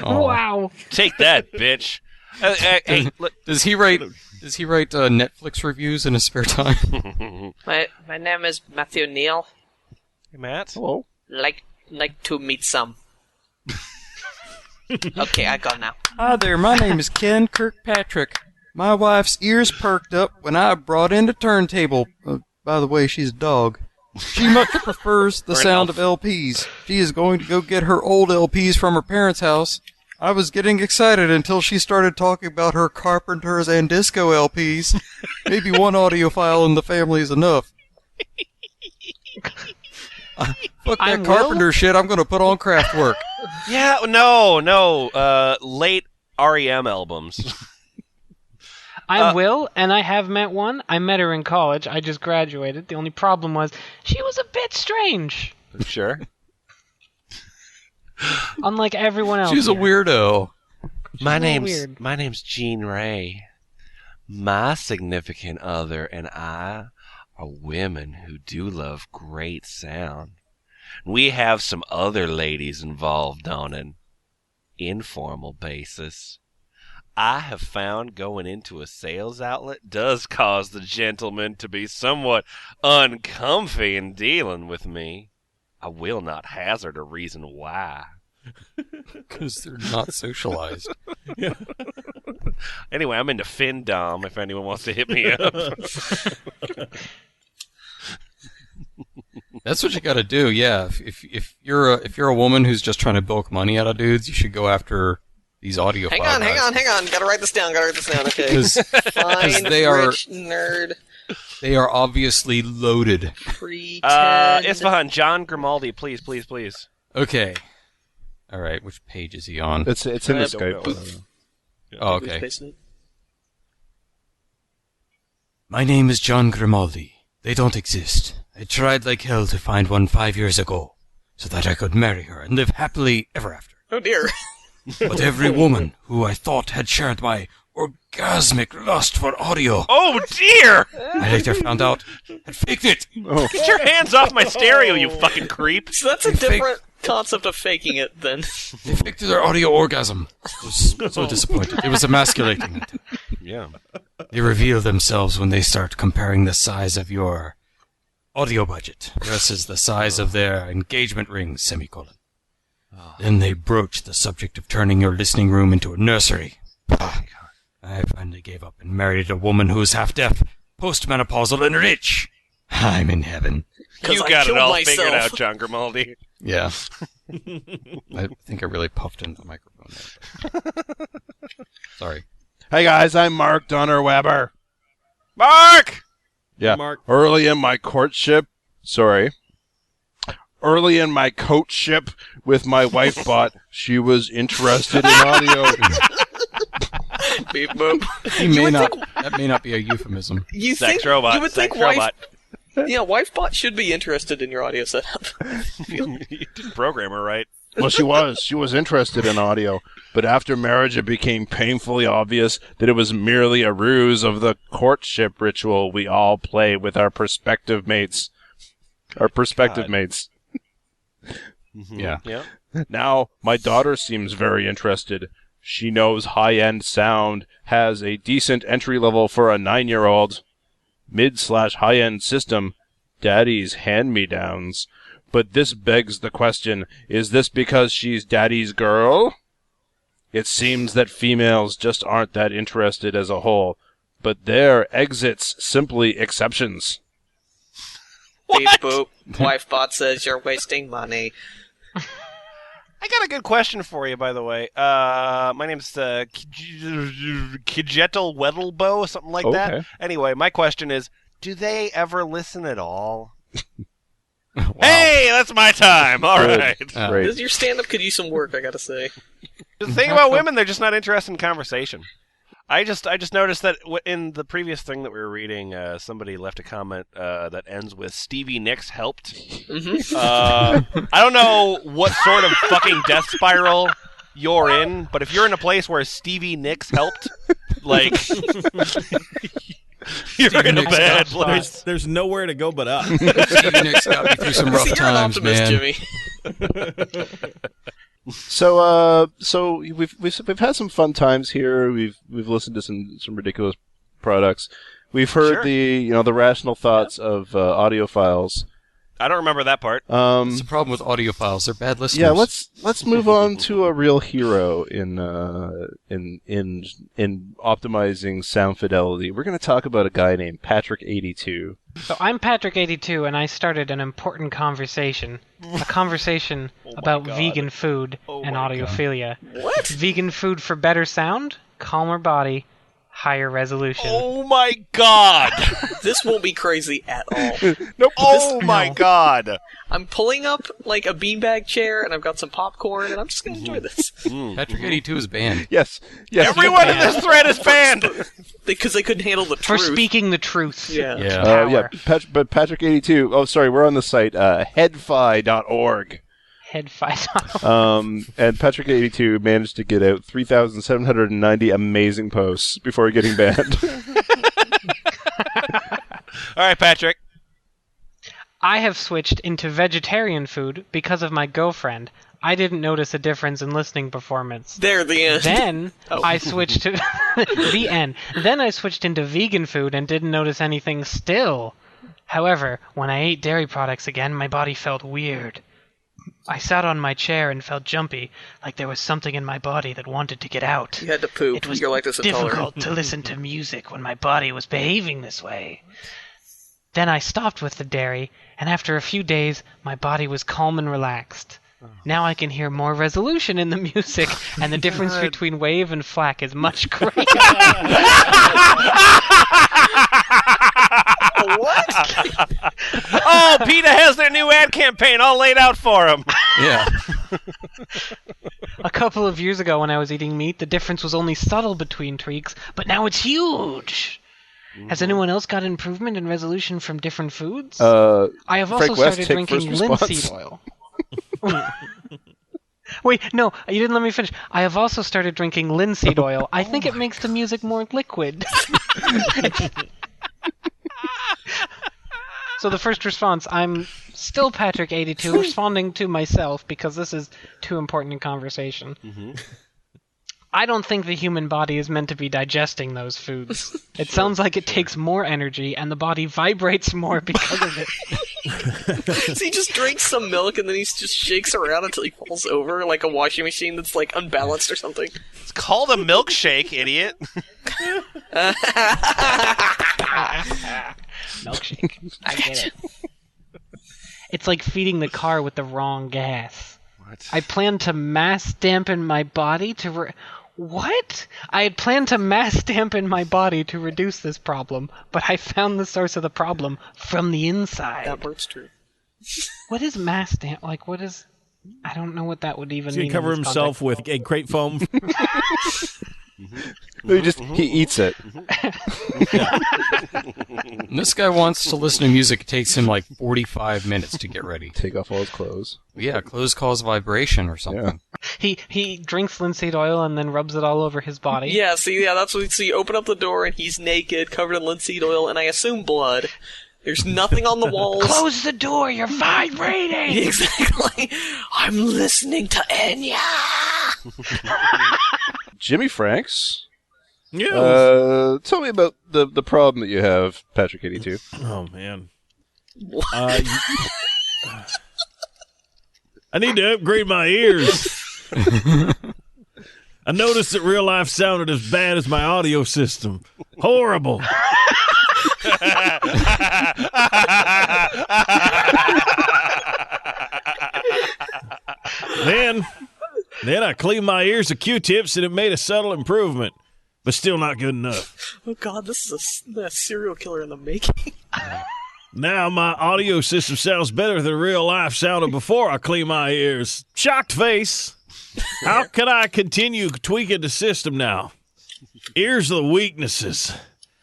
Oh. Wow. Take that, bitch. Hey, look. Does he write Netflix reviews in his spare time? My name is Matthew Neal. Hey, Matt. Hello. Like to meet some. Okay, I got now. Hi there, my name is Ken Kirkpatrick. My wife's ears perked up when I brought in the turntable. By the way, she's a dog. She much prefers the Or an sound of LPs. She is going to go get her old LPs from her parents' house. I was getting excited until she started talking about her Carpenters and Disco LPs. Maybe one audiophile in the family is enough. Fuck that Carpenter shit, I'm going to put on Kraftwerk. Yeah, no. Late REM albums. I'm Will, and I have met one. I met her in college. I just graduated. The only problem was she was a bit strange, Sure. unlike everyone else. She's a here. weirdo. My little name's weird. my name's Jean Ray. My significant other and I are women who do love great sound. We have some other ladies involved on an informal basis. I have found going into a sales outlet does cause the gentleman to be somewhat uncomfy in dealing with me. I will not hazard a reason why. Because they're not socialized. Anyway, I'm into FinDom if anyone wants to hit me up. That's what you got to do. Yeah, if you're a woman who's just trying to bilk money out of dudes, you should go after these audiophile Hang on. Gotta write this down. Okay. Because Fine, they are rich nerd. they are obviously loaded. Pretend. Isfahan, John Grimaldi, please. Okay. All right. Which page is he on? It's in the don't Skype. know. Oh, okay. My name is John Grimaldi. They don't exist. I tried like hell to find one 5 years ago, so that I could marry her and live happily ever after. Oh dear. But every woman who I thought had shared my orgasmic lust for audio, Oh dear! I later found out had faked it. Get your hands off my stereo, you fucking creep! So that's a different concept of faking it then. They faked their audio orgasm. I was so disappointed. It was emasculating. Yeah. They reveal themselves when they start comparing the size of your audio budget versus the size of their engagement ring, semicolon. Then they broach the subject of turning your listening room into a nursery. I finally gave up and married a woman who is half deaf, postmenopausal, and rich. I'm in heaven. You I got it killed all myself. figured out, John Grimaldi. Yeah. I think I really puffed into the microphone there. Sorry. Hey guys, I'm Mark Donner Weber. Mark! Yeah. Mark. Early in my courtship with my wife bot, she was interested in audio. Beep boop. That may not be a euphemism. You Sex think robot. you would sex think wife? robot. Yeah, wifebot should be interested in your audio setup. You didn't program her right. Well, she was interested in audio, but after marriage it became painfully obvious that it was merely a ruse of the courtship ritual we all play with our prospective mates. Yeah. Yeah. Now, my daughter seems very interested. She knows high-end sound, has a decent entry level for a 9-year-old, mid/high-end system, daddy's hand-me-downs. But this begs the question, is this because she's daddy's girl? It seems that females just aren't that interested as a whole, but they're exits simply exceptions. Beep boop. Wifebot says you're wasting money. I got a good question for you, by the way. My name's Kijetel Weddlebow, something like that. Okay. Anyway, my question is, do they ever listen at all? Hey, that's my time. All Good. right. Great. Your stand-up could use some work, I gotta say. The thing about women, they're just not interested in conversation. I just noticed that in the previous thing that we were reading, somebody left a comment that ends with Stevie Nicks helped. I don't know what sort of fucking death spiral you're in, but if you're in a place where Stevie Nicks helped, like, you're in a Nicks bad got place. There's nowhere to go but up. Stevie Nicks got me through some rough See, you're an times, optimist, man. Jimmy. So we've had some fun times here. We've listened to some ridiculous products. We've heard Sure. the rational thoughts of audiophiles. I don't remember that part. It's the problem with audiophiles. They're bad listeners. Yeah, let's move on to a real hero in optimizing sound fidelity. We're going to talk about a guy named Patrick82. So I'm Patrick82, and I started an important conversation. A conversation about God. vegan food and my audiophilia. What? Vegan food for better sound, calmer body, higher resolution. Oh my god! This won't be crazy at all. Nope. Oh my god! I'm pulling up like a beanbag chair, and I've got some popcorn, and I'm just gonna enjoy this Patrick 82 is banned. Yes. Everyone in this thread is banned. because they couldn't handle the For truth. speaking the truth. Yeah. Yeah. Power. But Patrick82. Oh, sorry. We're on the site headfi.org. Head fight. And Patrick82 managed to get out 3,790 amazing posts before getting banned. All right, Patrick. I have switched into vegetarian food because of my girlfriend. I didn't notice a difference in listening performance. There, the end. Then I switched to the end. Then I switched into vegan food and didn't notice anything still. However, when I ate dairy products again, my body felt weird. I sat on my chair and felt jumpy, like there was something in my body that wanted to get out. You had to poop. It was You're lactose intolerant. difficult to listen to music when my body was behaving this way. Then I stopped with the dairy, and after a few days, my body was calm and relaxed. Now I can hear more resolution in the music, and the difference between wave and FLAC is much greater. What? Oh, PETA has their new ad campaign all laid out for them. Yeah. A couple of years ago when I was eating meat, the difference was only subtle between tweaks, but now it's huge. Has anyone else got improvement in resolution from different foods? I have also Frank West, started take drinking first linseed response. oil. Wait, no, you didn't let me finish. I have also started drinking linseed oil. I think it makes the music more liquid. So the first response, I'm still Patrick82, responding to myself because this is too important in conversation. I don't think the human body is meant to be digesting those foods. It sounds like it takes more energy and the body vibrates more because of it. So he just drinks some milk and then he just shakes around until he falls over like a washing machine that's like unbalanced or something. It's called a milkshake, idiot. Milkshake. I get it. It's like feeding the car with the wrong gas. What? I plan to mass dampen my body to What? I had planned to mass dampen my body to reduce this problem, but I found the source of the problem from the inside. That part's true. What is mass damp? Like, what is... I don't know what that would even He's mean. going to cover in this himself context. with a crate foam. He eats it. And this guy wants to listen to music. It takes him like 45 minutes to get ready. Take off all his clothes. Yeah, clothes cause vibration or something. He drinks linseed oil and then rubs it all over his body. Yeah, that's what. So you open up the door and he's naked, covered in linseed oil, and I assume blood. There's nothing on the walls. Close the door, you're vibrating! Exactly. I'm listening to Enya. Jimmyfranks. Yeah. Tell me about the problem that you have, Patrick82. Oh, man. I need to upgrade my ears. I noticed that real life sounded as bad as my audio system. Horrible. Then I cleaned my ears with Q-tips and it made a subtle improvement, but still not good enough. Oh god, this is a serial killer in the making. Now my audio system sounds better than real life sounded before I clean my ears. Shocked face. How can I continue tweaking the system now? Ears are the weaknesses.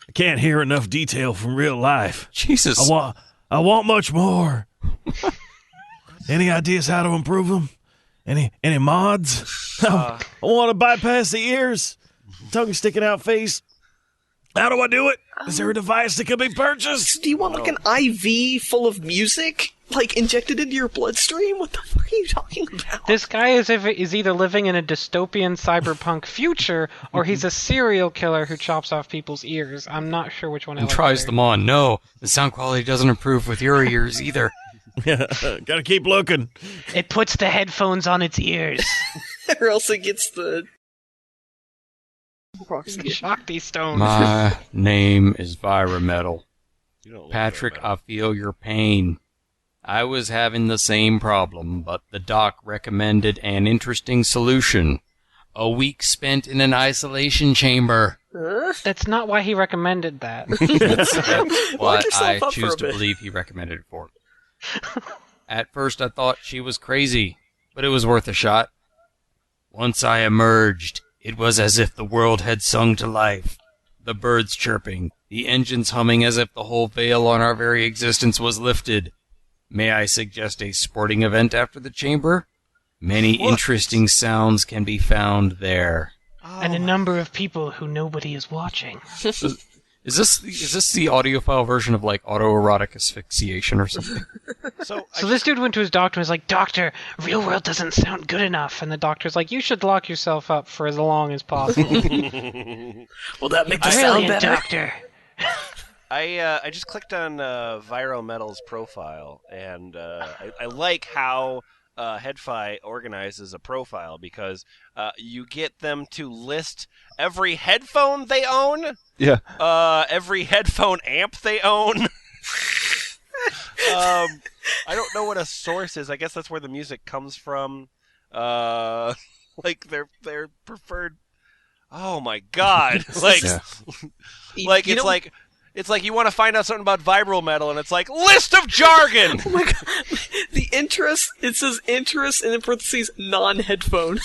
I can't hear enough detail from real life. Jesus. I want much more. Any ideas how to improve them? Any mods? I want to bypass the ears. Tongue sticking out face. How do I do it? Is there a device that can be purchased? Do you want like an IV full of music, like injected into your bloodstream? What the fuck are you talking about? This guy is either living in a dystopian cyberpunk future, or he's a serial killer who chops off people's ears. I'm not sure which one I And like tries better. them on. No, the sound quality doesn't improve with your ears either. Gotta keep looking. It puts the headphones on its ears. Or else it gets the Shakti stones. My name is Vira Metal. You don't look Patrick, very I metal. feel your pain. I was having the same problem, but the doc recommended an interesting solution. A week spent in an isolation chamber. That's not why he recommended that. That's what yourself I up for choose a to bit. believe he recommended it for. At first I thought she was crazy, but it was worth a shot. Once I emerged, it was as if the world had sung to life. The birds chirping, the engines humming as if the whole veil on our very existence was lifted. May I suggest a sporting event after the chamber? Many interesting sounds can be found there. And a number of people who nobody is watching. Is this the audiophile version of like autoerotic asphyxiation or something? So So this dude went to his doctor and was like, "Doctor, real world doesn't sound good enough." And the doctor's like, "You should lock yourself up for as long as possible." Will that make the sound Brilliant, better? doctor. I just clicked on Viral Metal's profile, and I like how HeadFi organizes a profile because you get them to list every headphone they own, Yeah. every headphone amp they own. I don't know what a source is. I guess that's where the music comes from. Like their preferred. Oh my god! Like, Yeah. like You it's know- like. It's like you want to find out something about vibral metal, and it's like, list of jargon! Oh my god. The interest, it says interest and in parentheses non-headphone.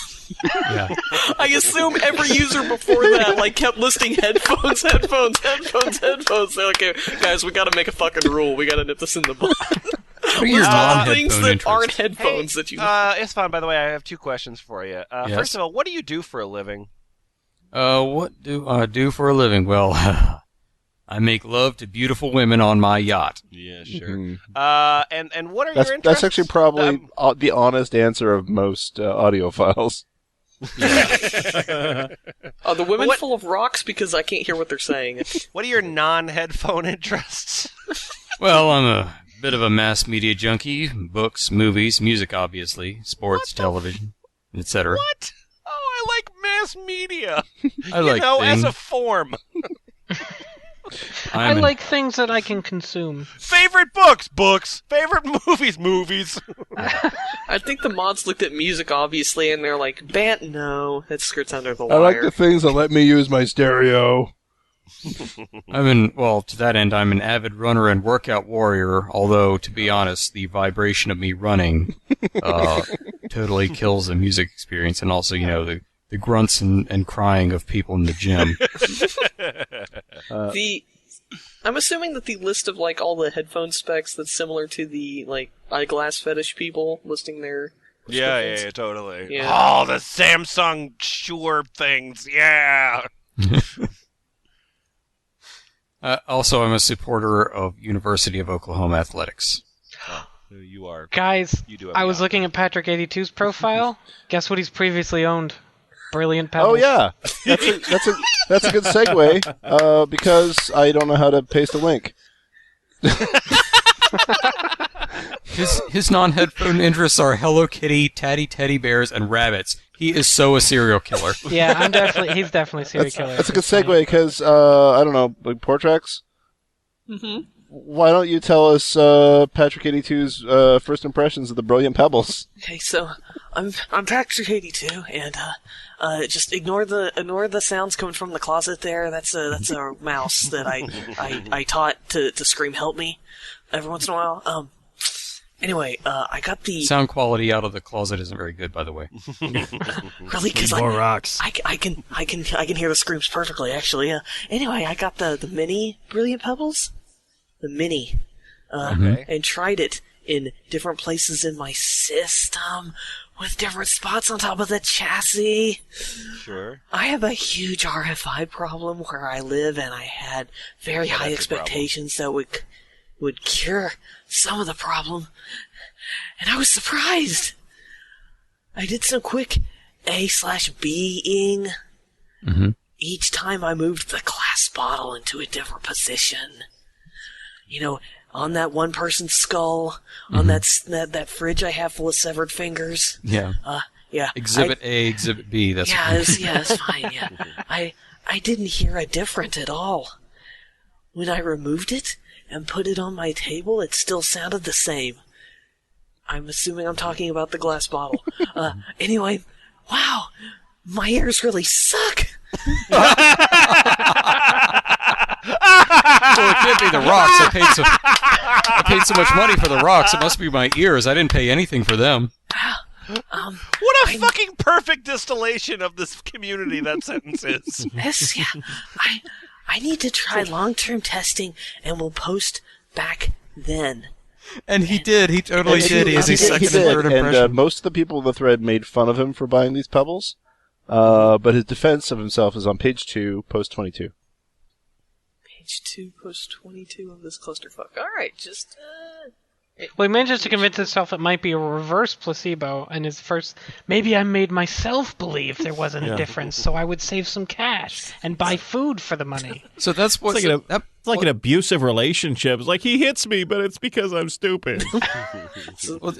Yeah. I assume every user before that like kept listing headphones. They're like, okay, guys, we gotta make a fucking rule. We gotta nip this in the bud. What are your Things non-headphone that interests? aren't headphones that you... It's fine. By the way, I have 2 questions for you. Yes? First of all, what do you do for a living? What do I do for a living? Well, I make love to beautiful women on my yacht. Yeah, sure. Mhm. And what are That's your interests? actually probably the honest answer of most audiophiles. Are the women What- full of rocks? Because I can't hear what they're saying. What are your non-headphone interests? Well, I'm a bit of a mass media junkie. Books, movies, music, obviously, sports, television, etc. What? Oh, I like mass media. I like as things. a form. I like things that I can consume. Favorite books. Favorite movies. I think the mods looked at music, obviously, and they're like, "Bant, no, that skirts under the I wire." like the things that let me use my stereo. to that end, I'm an avid runner and workout warrior, although, to be honest, the vibration of me running totally kills the music experience, and also, the grunts and crying of people in the gym. I'm assuming that the list of like all the headphone specs that's similar to the like eyeglass fetish people listing their Yeah, totally. Yeah. Oh, the Samsung Shure things. Yeah. Also, I'm a supporter of University of Oklahoma athletics. You are. Guys, You do have I the was option. looking at Patrick 82's profile. Guess what he's previously owned? Brilliant Pebbles. Oh yeah, that's a good segue because I don't know how to paste a link. His non-headphone interests are Hello Kitty, teddy bears, and rabbits. He is so a serial killer. Yeah, he's definitely a serial killer. That's a good segue because I don't know, like Portrax. Mm-hmm. Why don't you tell us Patrick 82's first impressions of the Brilliant Pebbles? Okay, so I'm Patrick 82, and just ignore the sounds coming from the closet there. That's a mouse that I taught to scream "help me" every once in a while. Anyway, I got the Sound quality out of the closet isn't very good, by the way. really because More rocks. I can hear the screams perfectly. Actually, anyway, I got the mini Brilliant Pebbles, the mini, Okay. and tried it in different places in my system with different spots on top of the chassis. Sure. I have a huge RFI problem where I live, and I had very high that's your problem. expectations that would cure some of the problem, and I was surprised. I did some quick A/B-ing each time I moved the glass bottle into a different position. On that one person's skull, on that fridge I have full of severed fingers. Yeah. Yeah. Exhibit A, Exhibit B. That's It's fine. Yeah, I didn't hear a difference at all when I removed it, and put it on my table, it still sounded the same. I'm assuming I'm talking about the glass bottle. Anyway, wow, my ears really suck. Well, it can't be the rocks. I paid so much money for the rocks. It must be my ears. I didn't pay anything for them. What a fucking perfect distillation of this community that sentence is. Yes, yeah. I need to try long-term testing, and we'll post back then. And he did. He totally did. He has a second and third And impression. most of the people in the thread made fun of him for buying these pebbles. But his defense of himself is on page 2, post 22. Page 2, post 22 of this clusterfuck. Alright, just, Well, he manages to convince himself it might be a reverse placebo, and his first, maybe I made myself believe there wasn't a difference, so I would save some cash and buy food for the money. So that's what... It's like an abusive relationship. It's like, he hits me, but it's because I'm stupid. Well,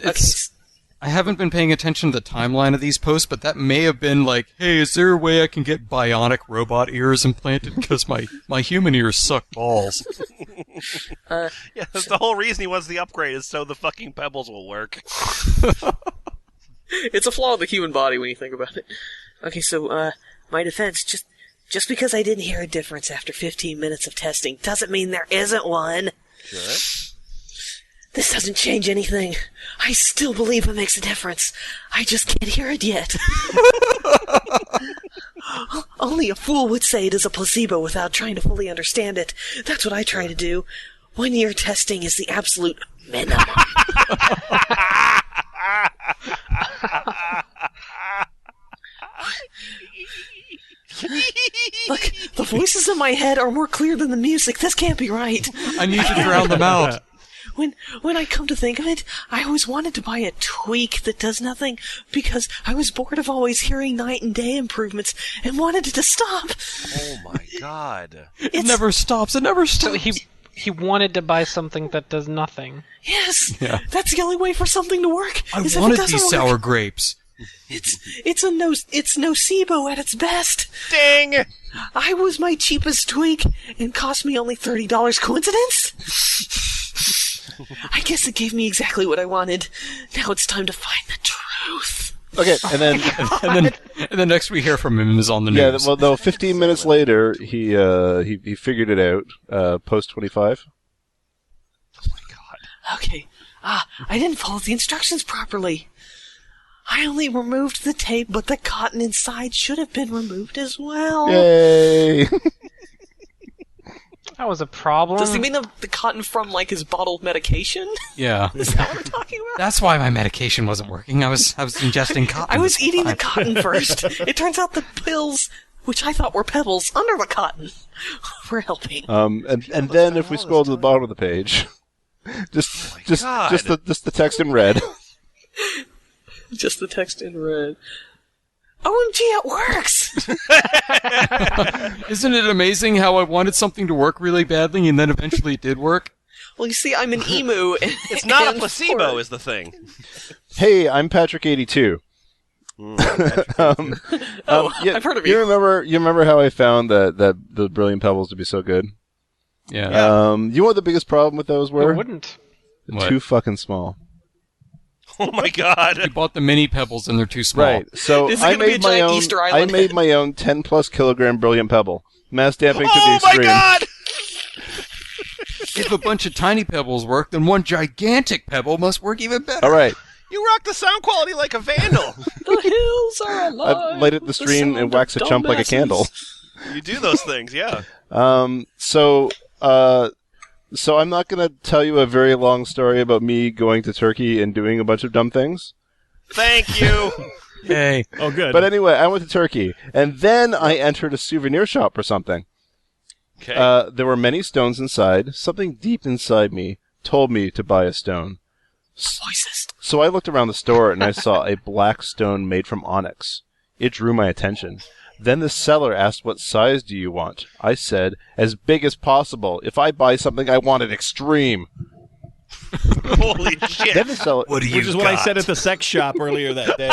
I haven't been paying attention to the timeline of these posts, but that may have been like, hey, is there a way I can get bionic robot ears implanted? Because my human ears suck balls. Yeah, that's the whole reason he wants the upgrade is so the fucking pebbles will work. it's a flaw of the human body when you think about it. Okay, so, my defense, just because I didn't hear a difference after 15 minutes of testing doesn't mean there isn't one. Sure. This doesn't change anything. I still believe it makes a difference. I just can't hear it yet. Only a fool would say it is a placebo without trying to fully understand it. That's what I try to do. 1 year testing is the absolute minimum. Look, the voices in my head are more clear than the music. This can't be right. I need to drown them out. When I come to think of it, I always wanted to buy a tweak that does nothing because I was bored of always hearing night and day improvements and wanted it to stop. Oh my god. It never stops. It never stops. So he wanted to buy something that does nothing. Yes, Yeah. that's the only way for something to work. I is if it wanted doesn't these work. sour grapes. It's nocebo at its best. Ding! I was my cheapest tweak and cost me only $30. Coincidence? I guess it gave me exactly what I wanted. Now it's time to find the truth. Okay, and then And the next we hear from him is on the yeah, news. well, no, 15 minutes later, he figured it out. Post 25. Oh my god. Okay. I didn't follow the instructions properly. I only removed the tape, but the cotton inside should have been removed as well. Yay! That was a problem. Does he mean the cotton from, like, his bottled medication? Yeah. Is that what I'm talking about? That's why my medication wasn't working. I was ingesting cotton. I was this eating the time. cotton first. It turns out the pills, which I thought were pebbles, under the cotton, were helping. And then if we scroll to the bottom of the page, just the text in red. Just the text in red. OMG, it works! Isn't it amazing how I wanted something to work really badly and then eventually it did work? Well, you see, I'm an emu. It's not a placebo is the thing. Hey, I'm Patrick82. I've heard of you. You remember how I found that the Brilliant Pebbles to be so good? Yeah. You know what the biggest problem with those were? It wouldn't. What? Too fucking small. Oh my god. You bought the mini pebbles and they're too small. Right. So Is it I gonna be a made my giant own. Easter I Island made head? my own 10+ kilogram Brilliant Pebble, mass damping to the Oh my extreme. god! If a bunch of tiny pebbles work, then one gigantic pebble must work even better. All right, You rock the sound quality like a vandal. The hills are alive. I light it the with stream sound and wax a of chump like a dumbasses. candle. You do those things, yeah. So I'm not going to tell you a very long story about me going to Turkey and doing a bunch of dumb things. Thank you. Hey. Oh, good. But anyway, I went to Turkey, and then I entered a souvenir shop or something. Okay. There were many stones inside. Something deep inside me told me to buy a stone. Voices. So I looked around the store, and I saw a black stone made from onyx. It drew my attention. Then the seller asked, "What size do you want?" I said, "As big as possible. If I buy something, I want it extreme." Holy shit. Then the seller... What do you Which is what I said at the sex shop earlier that day.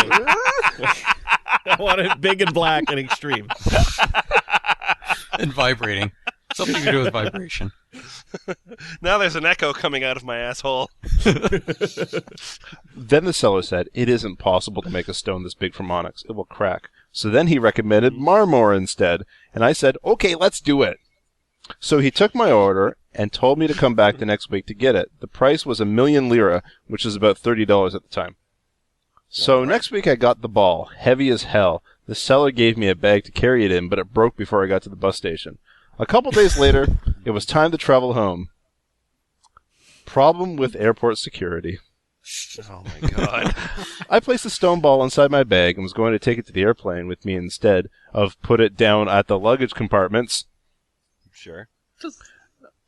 I want it big and black and extreme. And vibrating. Something to do with vibration. Now there's an echo coming out of my asshole. Then the seller said, it isn't possible to make a stone this big from onyx. It will crack. So then he recommended marmor instead. And I said, okay, let's do it. So he took my order and told me to come back the next week to get it. The price was 1,000,000 lira, which is about $30 at the time. So next week I got the ball, heavy as hell. The seller gave me a bag to carry it in, but it broke before I got to the bus station. A couple days later, it was time to travel home. Problem with airport security. Oh my god. I placed the stone ball inside my bag and was going to take it to the airplane with me instead of put it down at the luggage compartments. Sure.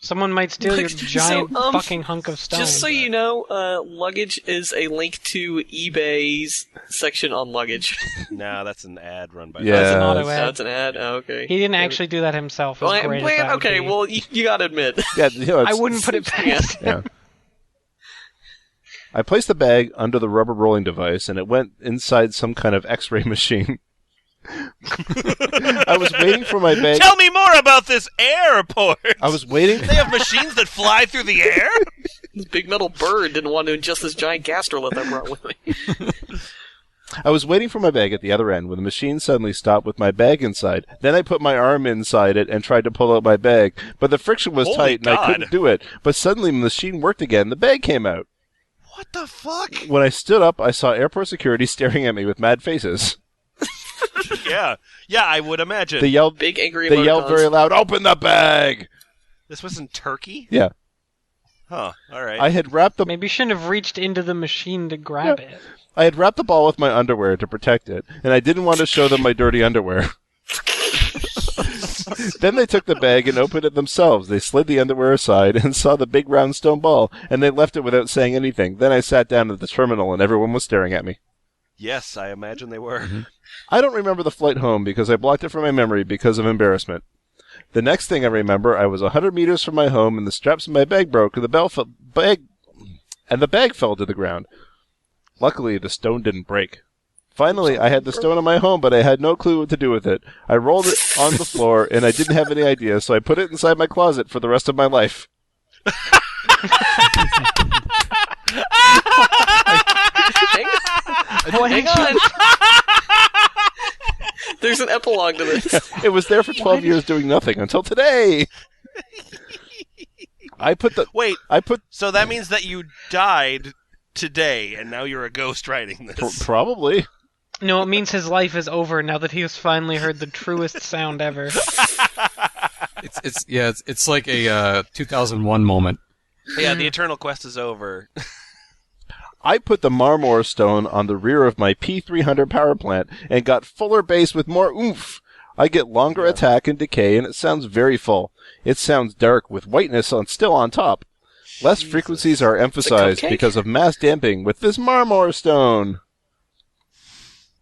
Someone might steal your So, giant fucking hunk of stone. Just so you know, luggage is a link to eBay's section on luggage. Nah, that's an ad run by Yeah. That's an auto Oh, ad. it's an ad? Oh, okay. He didn't actually do that himself. As Well, great as that would okay, be. well, you gotta admit. Yeah, you know, I wouldn't put it past him. Yeah. I placed the bag under the rubber rolling device, and it went inside some kind of X-ray machine. I was waiting for my bag. Tell me more about this airport! I was waiting. They have machines that fly through the air? This big metal bird didn't want to ingest this giant gastrolith I brought with me. I was waiting for my bag at the other end when the machine suddenly stopped with my bag inside. Then I put my arm inside it and tried to pull out my bag, but the friction was Holy tight and I God. couldn't do it. But suddenly the machine worked again. The bag came out. What the fuck? When I stood up, I saw airport security staring at me with mad faces. Yeah, I would imagine. They yelled. Big angry They yelled emoticons. very loud, "Open the bag!" This was in Turkey? Yeah. Huh, alright. I had wrapped the Maybe you shouldn't have reached into the machine to grab it. I had wrapped the ball with my underwear to protect it, and I didn't want to show them my dirty underwear. Then they took the bag and opened it themselves. They slid the underwear aside and saw the big round stone ball, and they left it without saying anything. Then I sat down at the terminal, and everyone was staring at me. Yes, I imagine they were. I don't remember the flight home because I blocked it from my memory because of embarrassment. The next thing I remember, I was 100 meters from my home, and the straps in my bag broke, and the bag fell to the ground. Luckily, the stone didn't break. Finally, I had the stone in my home, but I had no clue what to do with it. I rolled it on the floor, and I didn't have any idea, so I put it inside my closet for the rest of my life. Hang on. There's an epilogue to this. It was there for 12 years doing nothing until today. Wait, I put so that means that you died today, and now you're a ghost writing this. probably. No, it means his life is over now that he has finally heard the truest sound ever. It's like a 2001 moment. Yeah, the Eternal Quest is over. I put the marmor stone on the rear of my P300 power plant and got fuller bass with more oomph. I get longer attack and decay, and it sounds very full. It sounds dark with whiteness still on top. Less frequencies are emphasized cupcake? because of mass damping with this marmor stone.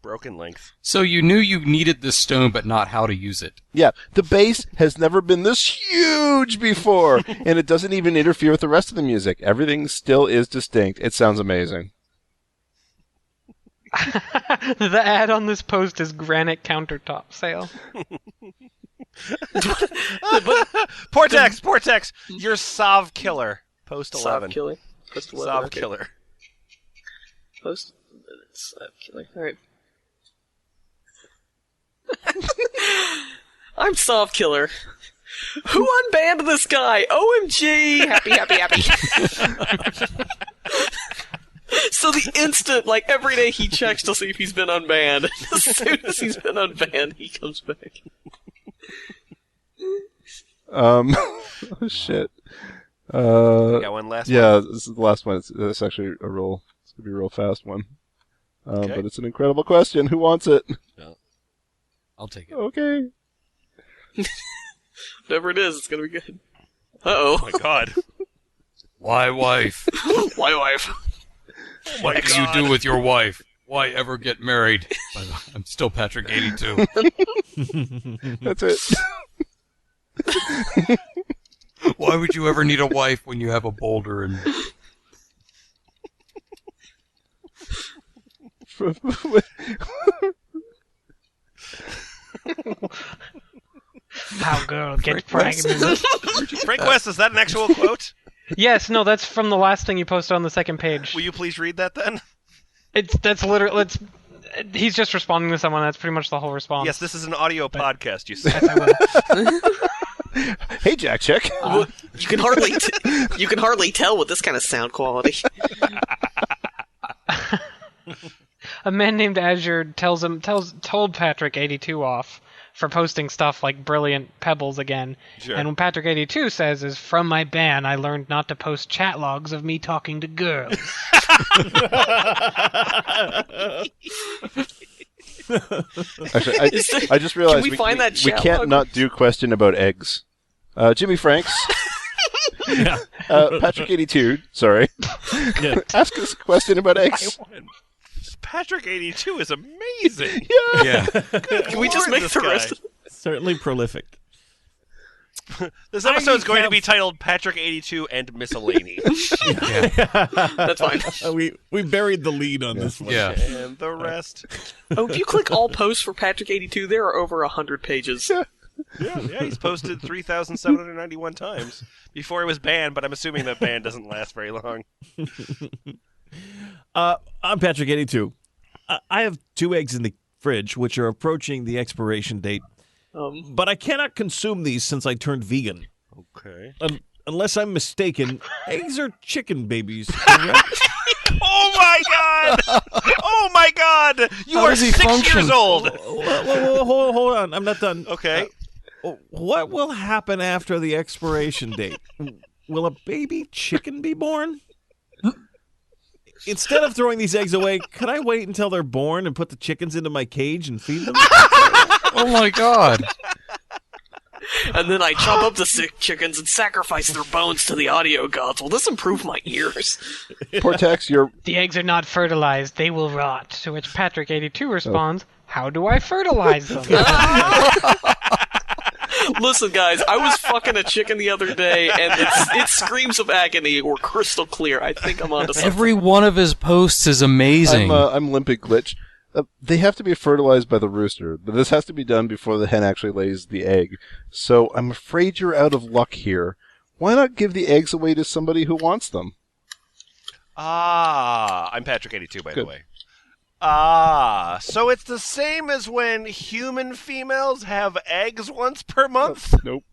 Broken length. So you knew you needed this stone, but not how to use it. Yeah, the bass has never been this huge before, and it doesn't even interfere with the rest of the music. Everything still is distinct. It sounds amazing. The ad on this post is granite countertop sale. Portex, you're Sov Killer. Post 11. Sob killer. Post 11. Sov okay. Killer. Post. Sob killer. Alright. I'm Soft Killer. Who unbanned this guy? OMG! Happy. So the instant, like every day he checks to see if he's been unbanned. As soon as he's been unbanned, he comes back. Oh, shit. We got one last one. Yeah, this is the last one. It's actually it's gonna be a real fast one. Okay. But it's an incredible question. Who wants it? I'll take it. Okay. Whatever it is, it's gonna be good. Uh-oh. Oh my god. Why, wife? My wife. Oh my What do you do with your wife? Why ever get married? I'm still Patrick 82. That's it. Why would you ever need a wife when you have a boulder and... How girl get pregnant. Frank West, is that an actual quote? Yes, no, that's from the last thing you posted on the second page. Will you please read that then? That's literally. He's just responding to someone. That's pretty much the whole response. Yes, this is an audio podcast. You said. Hey, Jack Chick. You can hardly tell with this kind of sound quality. A man named Azure told Patrick 82 off for posting stuff like brilliant pebbles again. Sure. And when Patrick 82 says is from my ban, I learned not to post chat logs of me talking to girls. Actually, I just realized Can we find that we chat can't log? not do question about eggs. Jimmyfranks. Yeah. Patrick 82. Sorry. Yeah. Ask us a question about eggs. Patrick 82 is amazing. Yeah. Can we just Lord, make this the guy. rest of Certainly prolific. This episode's going to be titled Patrick 82 and Miscellany. That's fine. We buried the lead on this one. Yeah. And the rest. Oh, if you click all posts for Patrick 82, there are over 100 pages. Yeah, he's posted 3,791 times before he was banned, but I'm assuming that ban doesn't last very long. I'm Patrick 82. I have 2 eggs in the fridge, which are approaching the expiration date. But I cannot consume these since I turned vegan. Okay. Unless I'm mistaken, eggs are chicken babies. Oh my god! Oh my god! You How are does he 6 function? years old! Whoa, hold on. I'm not done. Okay. What will happen after the expiration date? Will a baby chicken be born? Instead of throwing these eggs away, could I wait until they're born and put the chickens into my cage and feed them? Oh my god. And then I chop up the sick chickens and sacrifice their bones to the audio gods. Will this improve my ears? Portex, you're The eggs are not fertilized, they will rot. To which Patrick 82 responds, how do I fertilize them? Listen, guys, I was fucking a chicken the other day, and its screams of agony were crystal clear. I think I'm onto something. Every one of his posts is amazing. I'm Limpid Glitch. They have to be fertilized by the rooster, but this has to be done before the hen actually lays the egg. So I'm afraid you're out of luck here. Why not give the eggs away to somebody who wants them? I'm Patrick 82, by the Good. way. So it's the same as when human females have eggs once per month? Nope.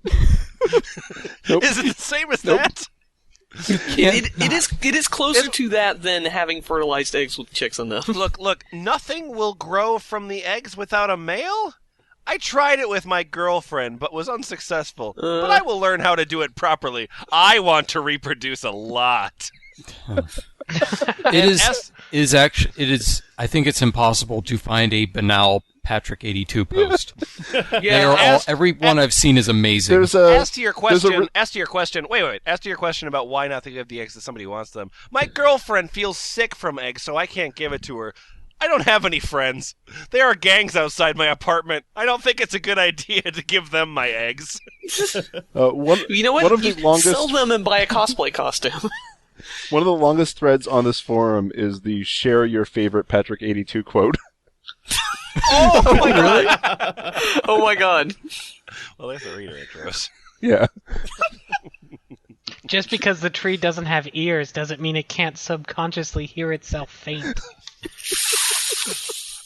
Nope. Is it the same as Nope. that? It is closer to that than having fertilized eggs with chicks in them. Look, nothing will grow from the eggs without a male? I tried it with my girlfriend, but was unsuccessful. But I will learn how to do it properly. I want to reproduce a lot. It is I think it's impossible to find a banal Patrick 82 post. They are all, every one I've seen is amazing. There's a As to your question, wait. As to your question about why not to give the eggs to somebody who wants them. My girlfriend feels sick from eggs, so I can't give it to her. I don't have any friends. There are gangs outside my apartment. I don't think it's a good idea to give them my eggs. You know what? One of the You longest sell them and buy a cosplay costume. One of the longest threads on this forum is the share your favorite Patrick 82 quote. Oh my god! Oh my god! Well, there's the reader intros. Yeah. Just because the tree doesn't have ears doesn't mean it can't subconsciously hear itself faint.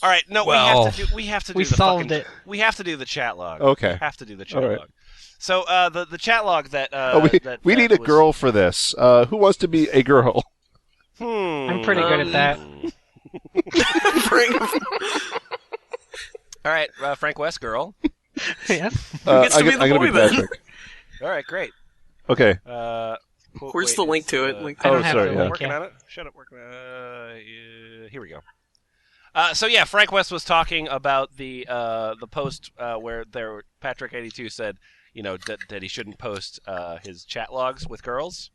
All right, no, Well, we have to do we the solved fucking, it. We have to do the chat log. Okay. We have to do the chat All right. log. So the chat log that we need a girl for this. Who wants to be a girl? I'm pretty good at that. All right, Frank West girl. Yes. gets to be the I'm gonna boy be then? Patrick. All right, great. Okay. Where's the link to it? Link I to don't Oh, have sorry, the yeah. link Working yet. on it. Shut up. Working. Here we go. So yeah, Frank West was talking about the post where Patrick 82 said, that he shouldn't post his chat logs with girls.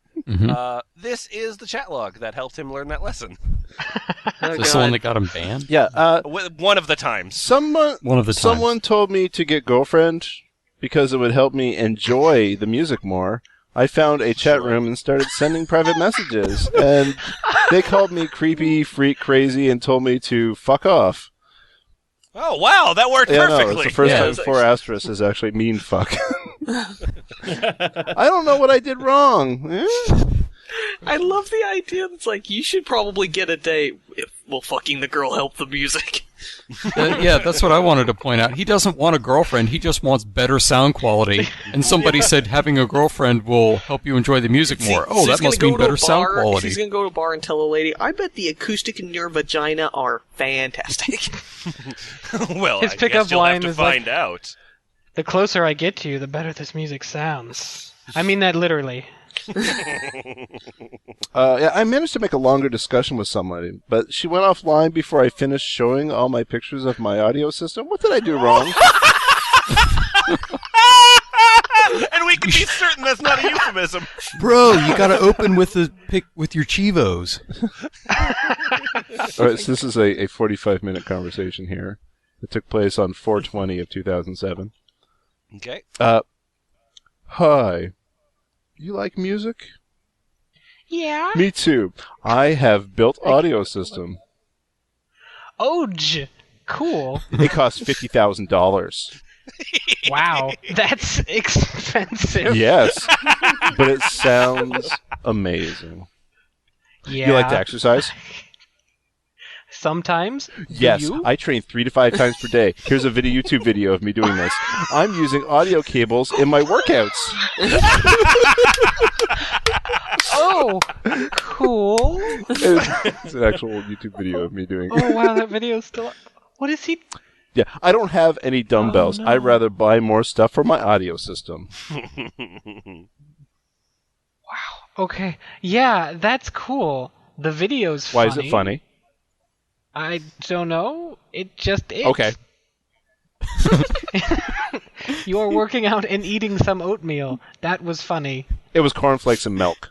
This is the chat log that helped him learn that lesson. Is this the one that got him banned? Yeah. One of the times. One of the times. Someone told me to get girlfriend because it would help me enjoy the music more. I found a chat room and started sending private messages, and they called me creepy, freak, crazy, and told me to fuck off. Oh, wow, that worked Yeah, no, perfectly. it's the first Yeah. time 4 asterisk is actually mean fuck. I don't know what I did wrong. I love the idea that's like, you should probably get a date if, well, fucking the girl help the music. Yeah, that's what I wanted to point out. He doesn't want a girlfriend. He just wants better sound quality. And somebody said having a girlfriend will help you enjoy the music more. Oh, So he's that must gonna mean go to better a sound bar, quality. He's gonna go to a bar and tell a lady, I bet the acoustic in your vagina are fantastic. Well, His I pickup guess you'll line have to is like- find out. The closer I get to you, the better this music sounds. I mean that literally. Yeah, I managed to make a longer discussion with somebody, but she went offline before I finished showing all my pictures of my audio system. What did I do wrong? And we can be certain that's not a euphemism. Bro, you gotta open with your Chivos. All right, so this is a 45-minute conversation here. It took place on 4/20 of 2007. Okay. Hi. You like music? Yeah. Me too. I have built audio system. Oj. Cool. It costs $50,000. Wow. That's expensive. Yes, but it sounds amazing. Yeah. You like to exercise? Sometimes. Do Yes, you? I train 3 to 5 times per day. Here's a YouTube video of me doing this. I'm using audio cables in my workouts. Oh, cool. It's an actual YouTube video of me doing it. Oh, wow, that video's still up. What is he? Yeah, I don't have any dumbbells. no. I'd rather buy more stuff for my audio system. Okay. Yeah, that's cool. The video's Why funny. is it funny? I don't know. It just is. Okay. You're working out and eating some oatmeal. That was funny. It was cornflakes and milk.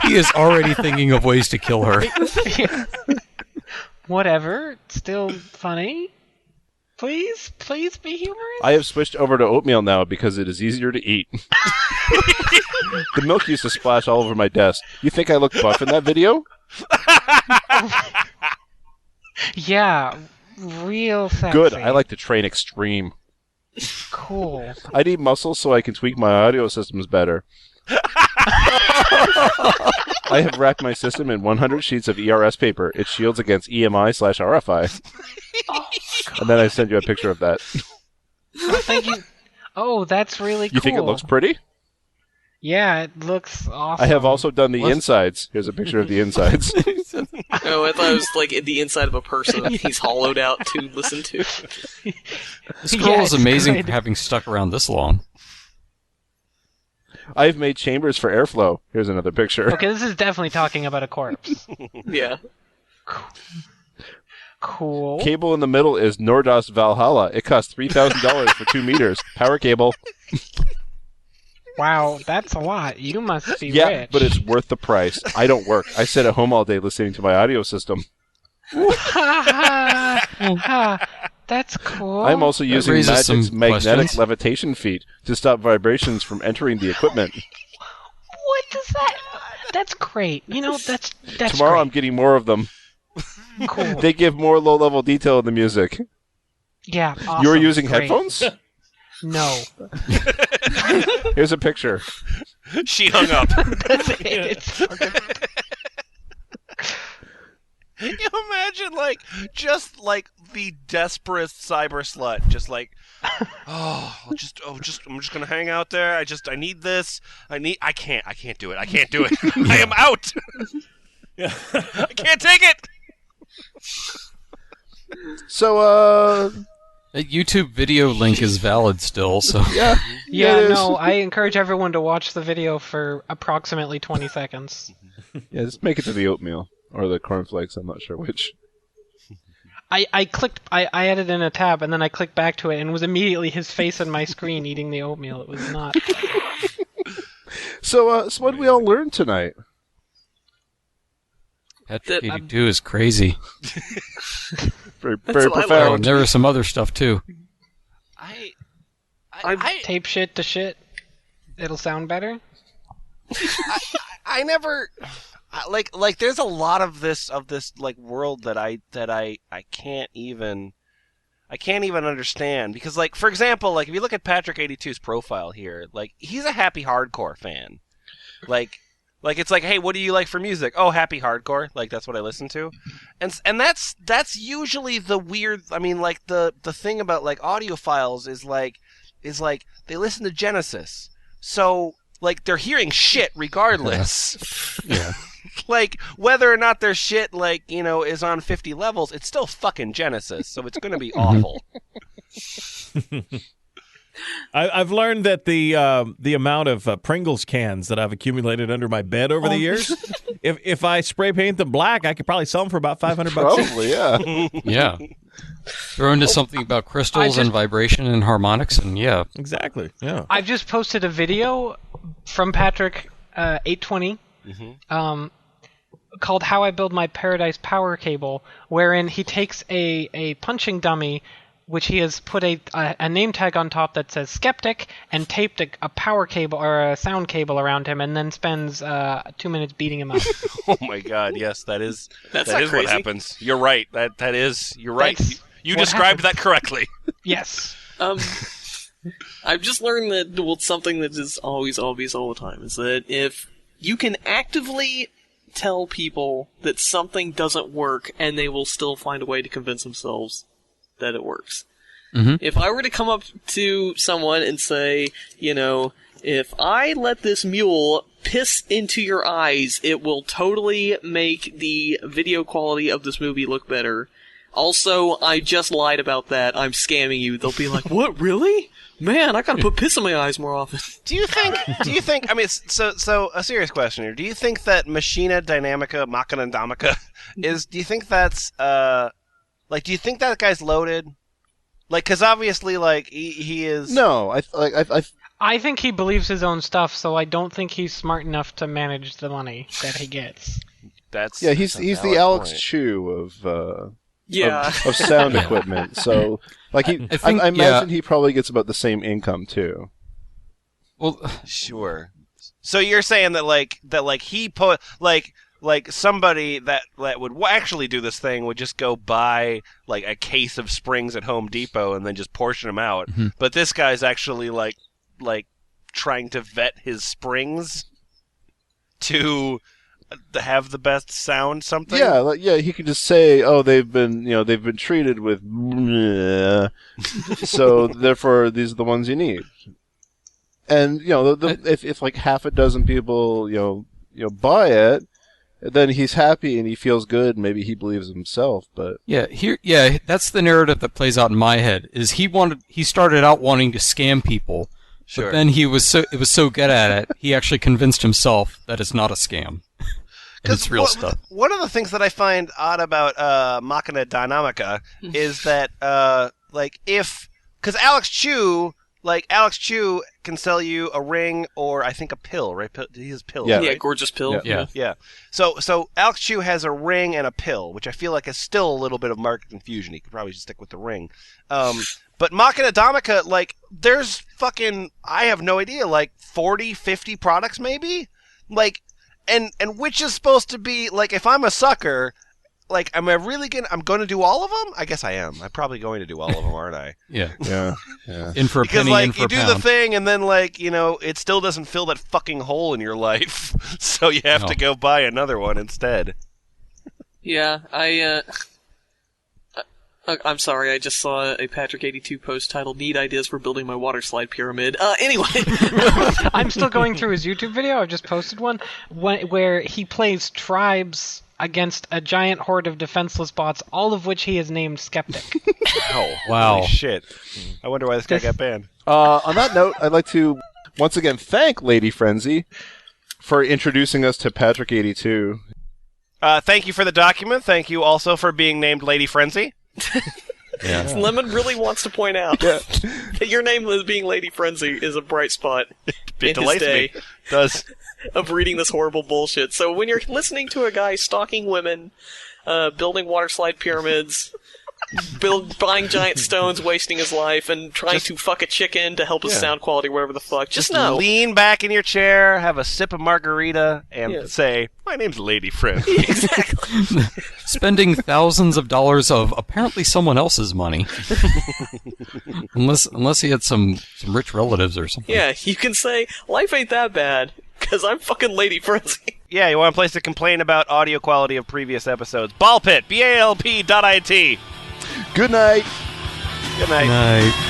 He is already thinking of ways to kill her. Whatever. Still funny. Please be humorous. I have switched over to oatmeal now because it is easier to eat. The milk used to splash all over my desk. You think I look buff in that video? Yeah, real sexy. Good. I like to train extreme. Cool. I need muscles so I can tweak my audio systems better. I have wrapped my system in 100 sheets of ERS paper. It shields against EMI/RFI. And then I send you a picture of that. Oh, thank you. Oh, that's really cool. You think it looks pretty? Yeah, it looks awesome. I have also done the insides. Here's a picture of the insides. Oh, I thought it was like the inside of a person he's hollowed out to listen to. This girl Yeah, is it's amazing good. for having stuck around this long. I've made chambers for airflow. Here's another picture. Okay, this is definitely talking about a corpse. Yeah. Cool. Cable in the middle is Nordos Valhalla. It costs $3,000 for 2 meters. Power cable. Wow, that's a lot. You must be Yeah, rich. but it's worth the price. I don't work. I sit at home all day listening to my audio system. That's cool. I'm also using raises Magic's some magnetic questions. levitation feat to stop vibrations from entering the equipment. What does that? That's great. You know, that's Tomorrow great. I'm getting more of them. Cool. They give more low-level detail in the music. Yeah, awesome. You're using Great. headphones? No. Here's a picture. She hung up. That's it. It's fucking... Can you imagine, like, just like the desperate cyber slut, just like, I'm just gonna hang out there. I need this. I can't do it. I am out. I can't take it. So, That YouTube video link is valid still, so yeah. Yeah, it is. no, I encourage everyone to watch the video for approximately 20 seconds. Yeah, just make it to the oatmeal. Or the cornflakes, I'm not sure which. I added in a tab, and then I clicked back to it, and it was immediately his face on my screen eating the oatmeal. It was not... So what did we all learn tonight? Petrified 2 is crazy. Very what I Oh, profound. and there was some other stuff too. I Tape shit to shit. It'll sound better. like there's a lot of this like world that I can't even understand, because like, for example, like if you look at Patrick 82's profile here, like he's a happy hardcore fan. Like it's like, hey, what do you like for music? Oh, happy hardcore. Like that's what I listen to. And that's usually the weird, I mean, like the thing about like audiophiles is like they listen to Genesis. So like they're hearing shit regardless. Yeah. Like whether or not their shit like, you know, is on 50 levels, it's still fucking Genesis, so it's going to be awful. I've learned that the amount of Pringles cans that I've accumulated under my bed over the years, if I spray paint them black, I could probably sell them for about $500. Probably, yeah. Yeah. Throw into something about crystals and vibration and harmonics, and yeah. Exactly. Yeah. I've just posted a video from Patrick 820 called "How I Build My Paradise Power Cable," wherein he takes a punching dummy, which he has put a name tag on top that says Skeptic, and taped a power cable or a sound cable around him, and then spends 2 minutes beating him up. Oh my god, yes, that is That's that not is crazy. what happens. You're right. You're right. That's You what described happens. that correctly. Yes. I've just learned that something that is always obvious all the time is that if you can actively tell people that something doesn't work, and they will still find a way to convince themselves that it works. Mhm. If I were to come up to someone and say, you know, if I let this mule piss into your eyes, it will totally make the video quality of this movie look better. Also, I just lied about that. I'm scamming you. They'll be like, what, really? Man, I gotta put piss in my eyes more often. Do you think, I mean, so a serious question here. Do you think that Machina Dynamica, Machina Damica, do you think that's, like, do you think that guy's loaded? Like, because obviously, like, he is... No, I think he believes his own stuff, so I don't think he's smart enough to manage the money that he gets. That's he's a the valid Alex point. Chu of Yeah. of sound equipment. So, like, I think, imagine he probably gets about the same income too. Well, Sure. So you're saying that he put like somebody that would actually do this thing would just go buy like a case of springs at Home Depot and then just portion them out. Mhm. But this guy's actually like trying to vet his springs to have the best sound something. Yeah, he could just say, "Oh, they've been treated with," so therefore these are the ones you need. And if like half a dozen people buy it, then he's happy and he feels good. Maybe he believes himself, but that's the narrative that plays out in my head. Is he started out wanting to scam people, Sure. but then it was so good at it, he actually convinced himself that it's not a scam. And it's real stuff. One of the things that I find odd about Machina Dynamica is that because Alex Chu can sell you a ring or I think a pill, right? He has pills, Yeah. right? Yeah, gorgeous pill. Yeah. Yeah. So Alex Chu has a ring and a pill, which I feel like is still a little bit of market confusion. He could probably just stick with the ring. But Machina Damica, like, there's fucking, I have no idea, like 40, 50 products maybe? Like, and which is supposed to be, like, if I'm a sucker, like, I'm going to do all of them? I guess I am. I'm probably going to do all of them, aren't I? Yeah. yeah. In for a Because, penny, in like, for you a do pound. the thing, and then, like, it still doesn't fill that fucking hole in your life. So you have No. to go buy another one instead. Yeah, I'm sorry, I just saw a Patrick 82 post titled "Need Ideas for Building My Water Slide Pyramid." Anyway. I'm still going through his YouTube video. I've just posted one where he plays tribes against a giant horde of defenseless bots, all of which he has named Skeptic. Oh, Wow. holy shit. I wonder why this guy got banned. On that note, I'd like to once again thank Lady Frenzy for introducing us to Patrick 82. Thank you for the document. Thank you also for being named Lady Frenzy. Yeah. Lemon really wants to point out that your name as being Lady Frenzy is a bright spot It in his delights day me. Does. of reading this horrible bullshit. So when you're listening to a guy stalking women, building water slide pyramids, buying giant stones, wasting his life, and trying to fuck a chicken to help his sound quality, whatever the fuck. Just know. Lean back in your chair, have a sip of margarita, and say, "My name's Lady Friend." Exactly. Spending thousands of dollars of apparently someone else's money. unless he had some rich relatives or something. Yeah, you can say, life ain't that bad, because I'm fucking Lady Frenzy. Yeah, you want a place to complain about audio quality of previous episodes. Ballpit, BALP.IT. Good night. Good night. Night.